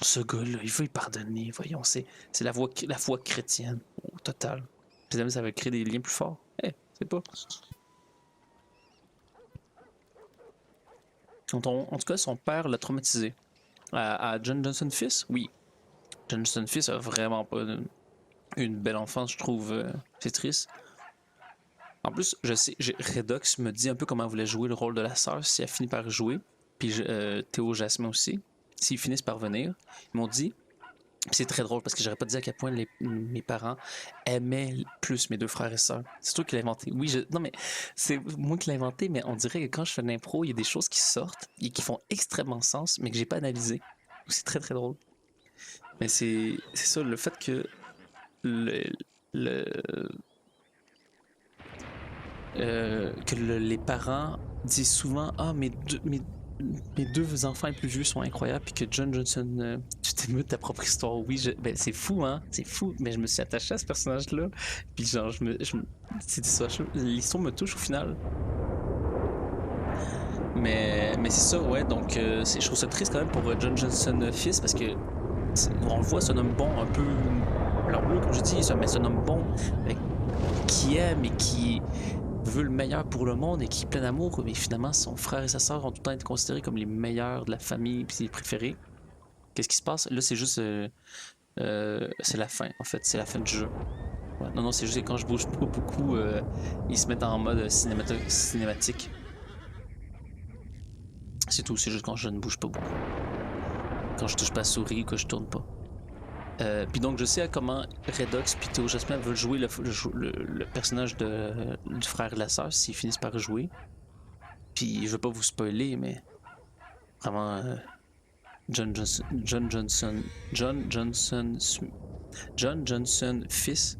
Ce gars-là, il veut y pardonner. Voyons, c'est la foi chrétienne au total. Puis ça va créer des liens plus forts. C'est pas. En tout cas, son père l'a traumatisé. À John Johnson fils, oui. John Johnson fils a vraiment pas une belle enfance, je trouve. C'est triste. En plus, je sais, Redox me dit un peu comment elle voulait jouer le rôle de la sœur, si elle finit par jouer. Puis Théo Jasmin aussi. S'ils finissent par venir, ils m'ont dit. C'est très drôle parce que j'aurais pas dit à quel point mes parents aimaient plus mes deux frères et sœurs. C'est toi qui l'as inventé. Oui, non mais c'est moi qui l'ai inventé, mais on dirait que quand je fais de l'impro, il y a des choses qui sortent et qui font extrêmement sens, mais que j'ai pas analysé. C'est très très drôle. Mais c'est ça, le fait que les parents disent souvent mes deux enfants les plus vieux sont incroyables, puis que John Johnson, tu t'émutes de ta propre histoire. Oui, ben, c'est fou, hein? C'est fou, mais je me suis attaché à ce personnage-là. Puis genre, l'histoire me touche au final. Mais c'est ça, ouais. Donc, je trouve ça triste quand même pour John Johnson fils, parce que on le voit, c'est un homme bon, un peu. Alors, comme je dis, c'est un homme bon, qui aime et qui veut le meilleur pour le monde et qui est plein d'amour, mais finalement son frère et sa sœur ont tout le temps été considérés comme les meilleurs de la famille puis les préférés. Qu'est-ce qui se passe? Là, c'est juste c'est la fin, en fait, c'est la fin du jeu. Ouais, non, c'est juste que quand je bouge pas beaucoup, ils se mettent en mode cinématique. C'est tout, c'est juste quand je ne bouge pas beaucoup. Quand je touche pas à la souris ou que je tourne pas. Puis donc je sais comment Redox puis Théo Jasmin veulent jouer le personnage du frère et de la sœur s'ils finissent par jouer. Puis je veux pas vous spoiler, mais vraiment John Johnson fils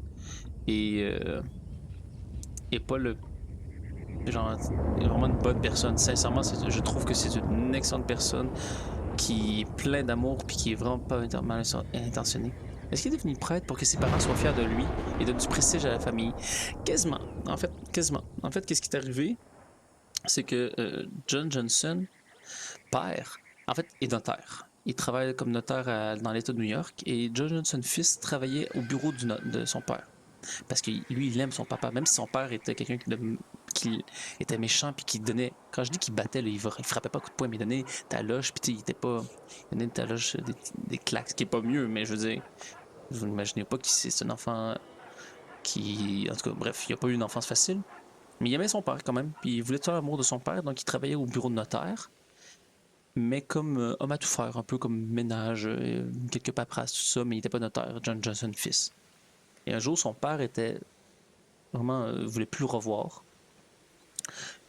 et pas le genre, il est vraiment une bonne personne. Sincèrement, je trouve que c'est une excellente personne qui est plein d'amour puis qui est vraiment pas mal intentionné. Est-ce qu'il est devenu prêtre pour que ses parents soient fiers de lui et donne du prestige à la famille? Quasiment. En fait, qu'est-ce qui est arrivé? C'est que John Johnson, père, en fait, est notaire. Il travaille comme notaire dans l'État de New York et John Johnson fils travaillait au bureau de son père. Parce que lui, il aime son papa, même si son père était quelqu'un qui était méchant puis qui donnait, quand je dis qu'il battait, là, il frappait pas coup de poing, mais il donnait ta loge, puis il donnait ta loge des claques, ce qui est pas mieux, mais je veux dire, vous n'imaginez pas que c'est un enfant qui, en tout cas, bref, il a pas eu une enfance facile, mais il aimait son père quand même, puis il voulait faire l'amour de son père, donc il travaillait au bureau de notaire, mais comme homme à tout faire, un peu comme ménage, quelques paperasses, tout ça, mais il était pas notaire, John Johnson fils. Et un jour, son père était vraiment voulait plus le revoir.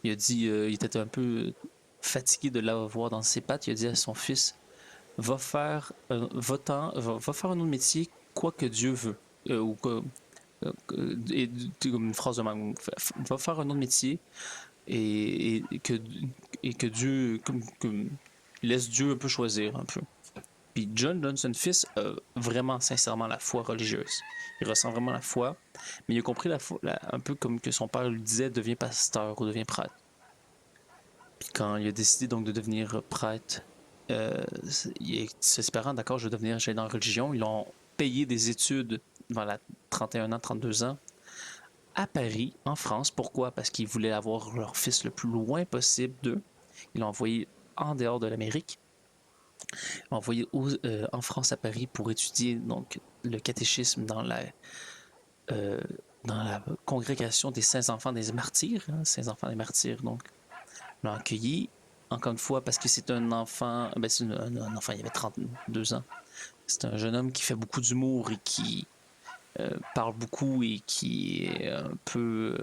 Il a dit, il était un peu fatigué de l'avoir dans ses pattes. Il a dit à son fils, va faire un autre métier, quoi que Dieu veut. Comme une phrase de même. Va faire un autre métier et que Dieu, laisse Dieu un peu choisir un peu. Puis John Johnson fils a vraiment sincèrement la foi religieuse. Il ressent vraiment la foi, mais il a compris un peu comme que son père lui disait, deviens pasteur ou deviens prêtre. Puis quand il a décidé donc de devenir prêtre, ses parents, d'accord, je vais j'allais dans la religion, ils l'ont payé des études dans la 31 ans, 32 ans, à Paris, en France. Pourquoi? Parce qu'ils voulaient avoir leur fils le plus loin possible d'eux. Ils l'ont envoyé en dehors de l'Amérique, envoyé en France à Paris pour étudier donc le catéchisme dans la congrégation des Saints Enfants des Martyrs, Saints Enfants des Martyrs, donc l'ont accueilli, encore une fois, parce que c'est un enfant, c'est un enfant, il avait 32 ans. C'est un jeune homme qui fait beaucoup d'humour et qui parle beaucoup et qui est un peu,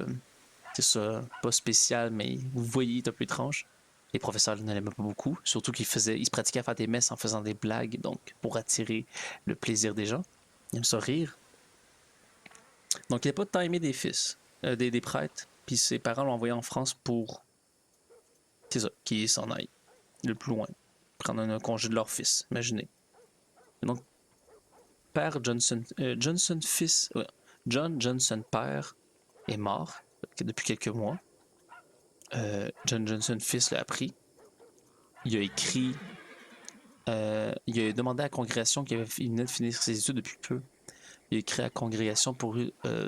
c'est ça, pas spécial, mais vous voyez, il est un peu étrange. Les professeurs ne l'aimaient pas beaucoup, surtout qu'il se pratiquait à faire des messes en faisant des blagues, donc pour attirer le plaisir des gens. Il aime ça rire. Donc il n'a pas de temps aimé des fils, des prêtres, puis ses parents l'ont envoyé en France pour, c'est ça, qu'ils s'en aillent le plus loin, prendre un congé de leur fils, imaginez. Donc, père Johnson fils, John Johnson père est mort depuis quelques mois. John Johnson fils l'a appris. Il a écrit, il a demandé à la congrégation il venait de finir ses études depuis peu. Il a écrit à la congrégation pour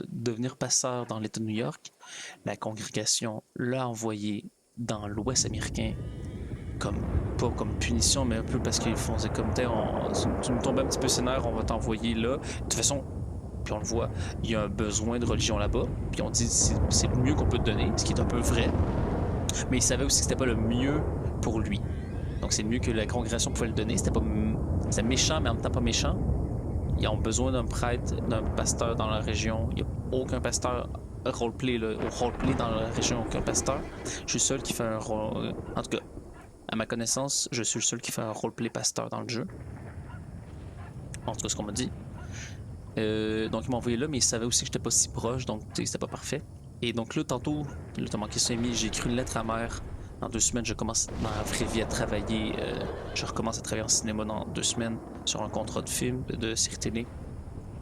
devenir pasteur dans l'État de New York. La congrégation l'a envoyé dans l'Ouest américain pas comme punition, mais un peu parce qu'ils font comme tu nous tombes un petit peu sénère, on va t'envoyer là. De toute façon, puis on le voit, il y a un besoin de religion là-bas, puis on dit c'est le mieux qu'on peut te donner, ce qui est un peu vrai. Mais il savait aussi que c'était pas le mieux pour lui. Donc c'est le mieux que la congrégation pouvait le donner. C'était méchant, mais en même temps pas méchant. Ils ont besoin d'un prêtre, d'un pasteur dans la région. Il n'y a aucun pasteur roleplay dans la région, aucun pasteur. Je suis le seul qui fait un rôle. En tout cas, à ma connaissance, je suis le seul qui fait un roleplay pasteur dans le jeu. En tout cas, ce qu'on m'a dit. Donc, il m'a envoyé là, mais il savait aussi que j'étais pas si proche, donc c'était pas parfait. Et donc là, tantôt, t'as manqué ça, Amy, j'ai écrit une lettre amère. Dans 2 semaines, je commence dans la vraie vie à travailler. Je recommence à travailler en cinéma dans 2 semaines sur un contrat de film, de série télé.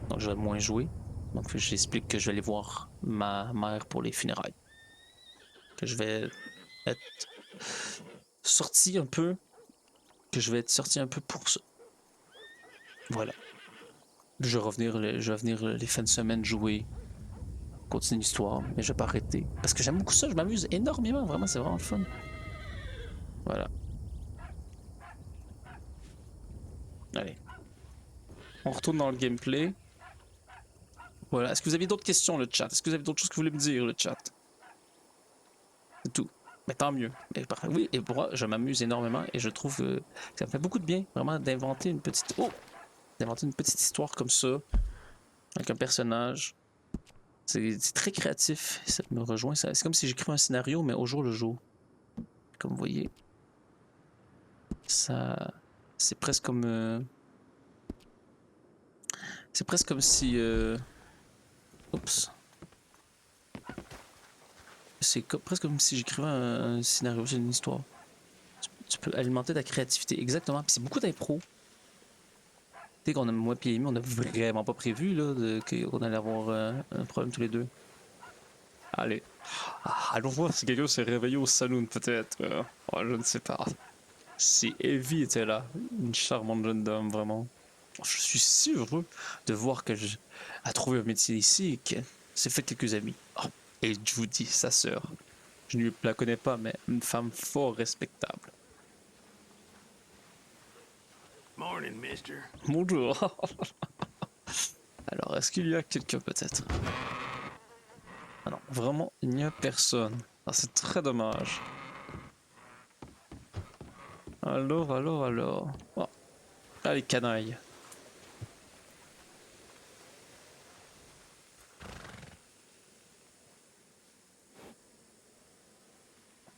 Donc, je vais moins jouer. Donc, j'explique que je vais aller voir ma mère pour les funérailles. Que je vais être sorti un peu. Que je vais être sorti un peu pour ça. Voilà. Je vais revenir les fins de semaine jouer. Continuer l'histoire, mais je vais pas arrêter. Parce que j'aime beaucoup ça, je m'amuse énormément, vraiment, c'est vraiment le fun. Voilà. Allez. On retourne dans le gameplay. Voilà. Est-ce que vous avez d'autres questions, le chat? Est-ce que vous avez d'autres choses que vous voulez me dire, le chat? C'est tout. Mais tant mieux. Mais parfait. Oui, et pour moi, je m'amuse énormément et je trouve que ça me fait beaucoup de bien, vraiment, d'inventer une petite... D'inventer une petite histoire comme ça, avec un personnage. C'est très créatif, ça me rejoint. C'est comme si j'écrivais un scénario, mais au jour le jour. Comme vous voyez. Ça... C'est presque comme... C'est presque comme si... Oups. C'est presque comme si j'écrivais un scénario, c'est une histoire. Tu peux alimenter ta créativité, exactement. Puis c'est beaucoup d'impro. Tu sais qu'on a, moi et Amy, on a vraiment pas prévu là, qu'on allait avoir un problème tous les deux. Allez. Allons voir si quelqu'un s'est réveillé au saloon, peut-être. Oh, je ne sais pas. Si Evie était là, une charmante jeune dame, vraiment. Je suis si heureux de voir qu'elle a trouvé un métier ici et qu'elle s'est fait quelques amis. Oh, et je vous dis, sa sœur, je ne la connais pas, mais une femme fort respectable. Morning, mister. Bonjour. Alors, est-ce qu'il y a quelqu'un peut-être? Ah non, vraiment, il n'y a personne. Ah, c'est très dommage. Alors. Oh. Ah, les canailles.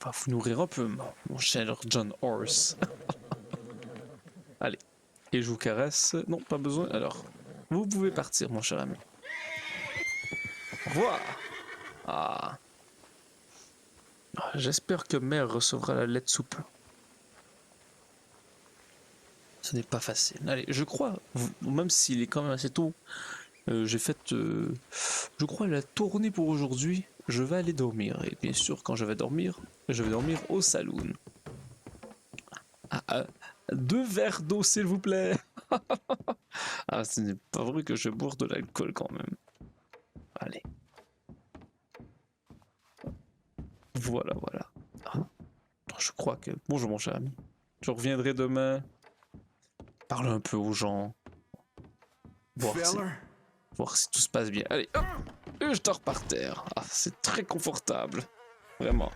Va vous nourrir un peu, mon cher John Horse. Allez. Et je vous caresse. Non, pas besoin. Alors, vous pouvez partir, mon cher ami. Au revoir. Ah. J'espère que Mère recevra la lettre sous peu. Ce n'est pas facile. Allez, je crois, même s'il est quand même assez tôt, j'ai fait, je crois, la tournée pour aujourd'hui. Je vais aller dormir. Et bien sûr, quand je vais dormir au saloon. Ah, 2 verres d'eau, s'il vous plaît. Ah, ce n'est pas vrai que je bois de l'alcool quand même. Allez. Voilà, voilà. Ah, je crois que... Bonjour mon cher ami. Je reviendrai demain. Parle un peu aux gens. Voir si tout se passe bien. Allez, hop, je dors par terre. Ah, c'est très confortable. Vraiment.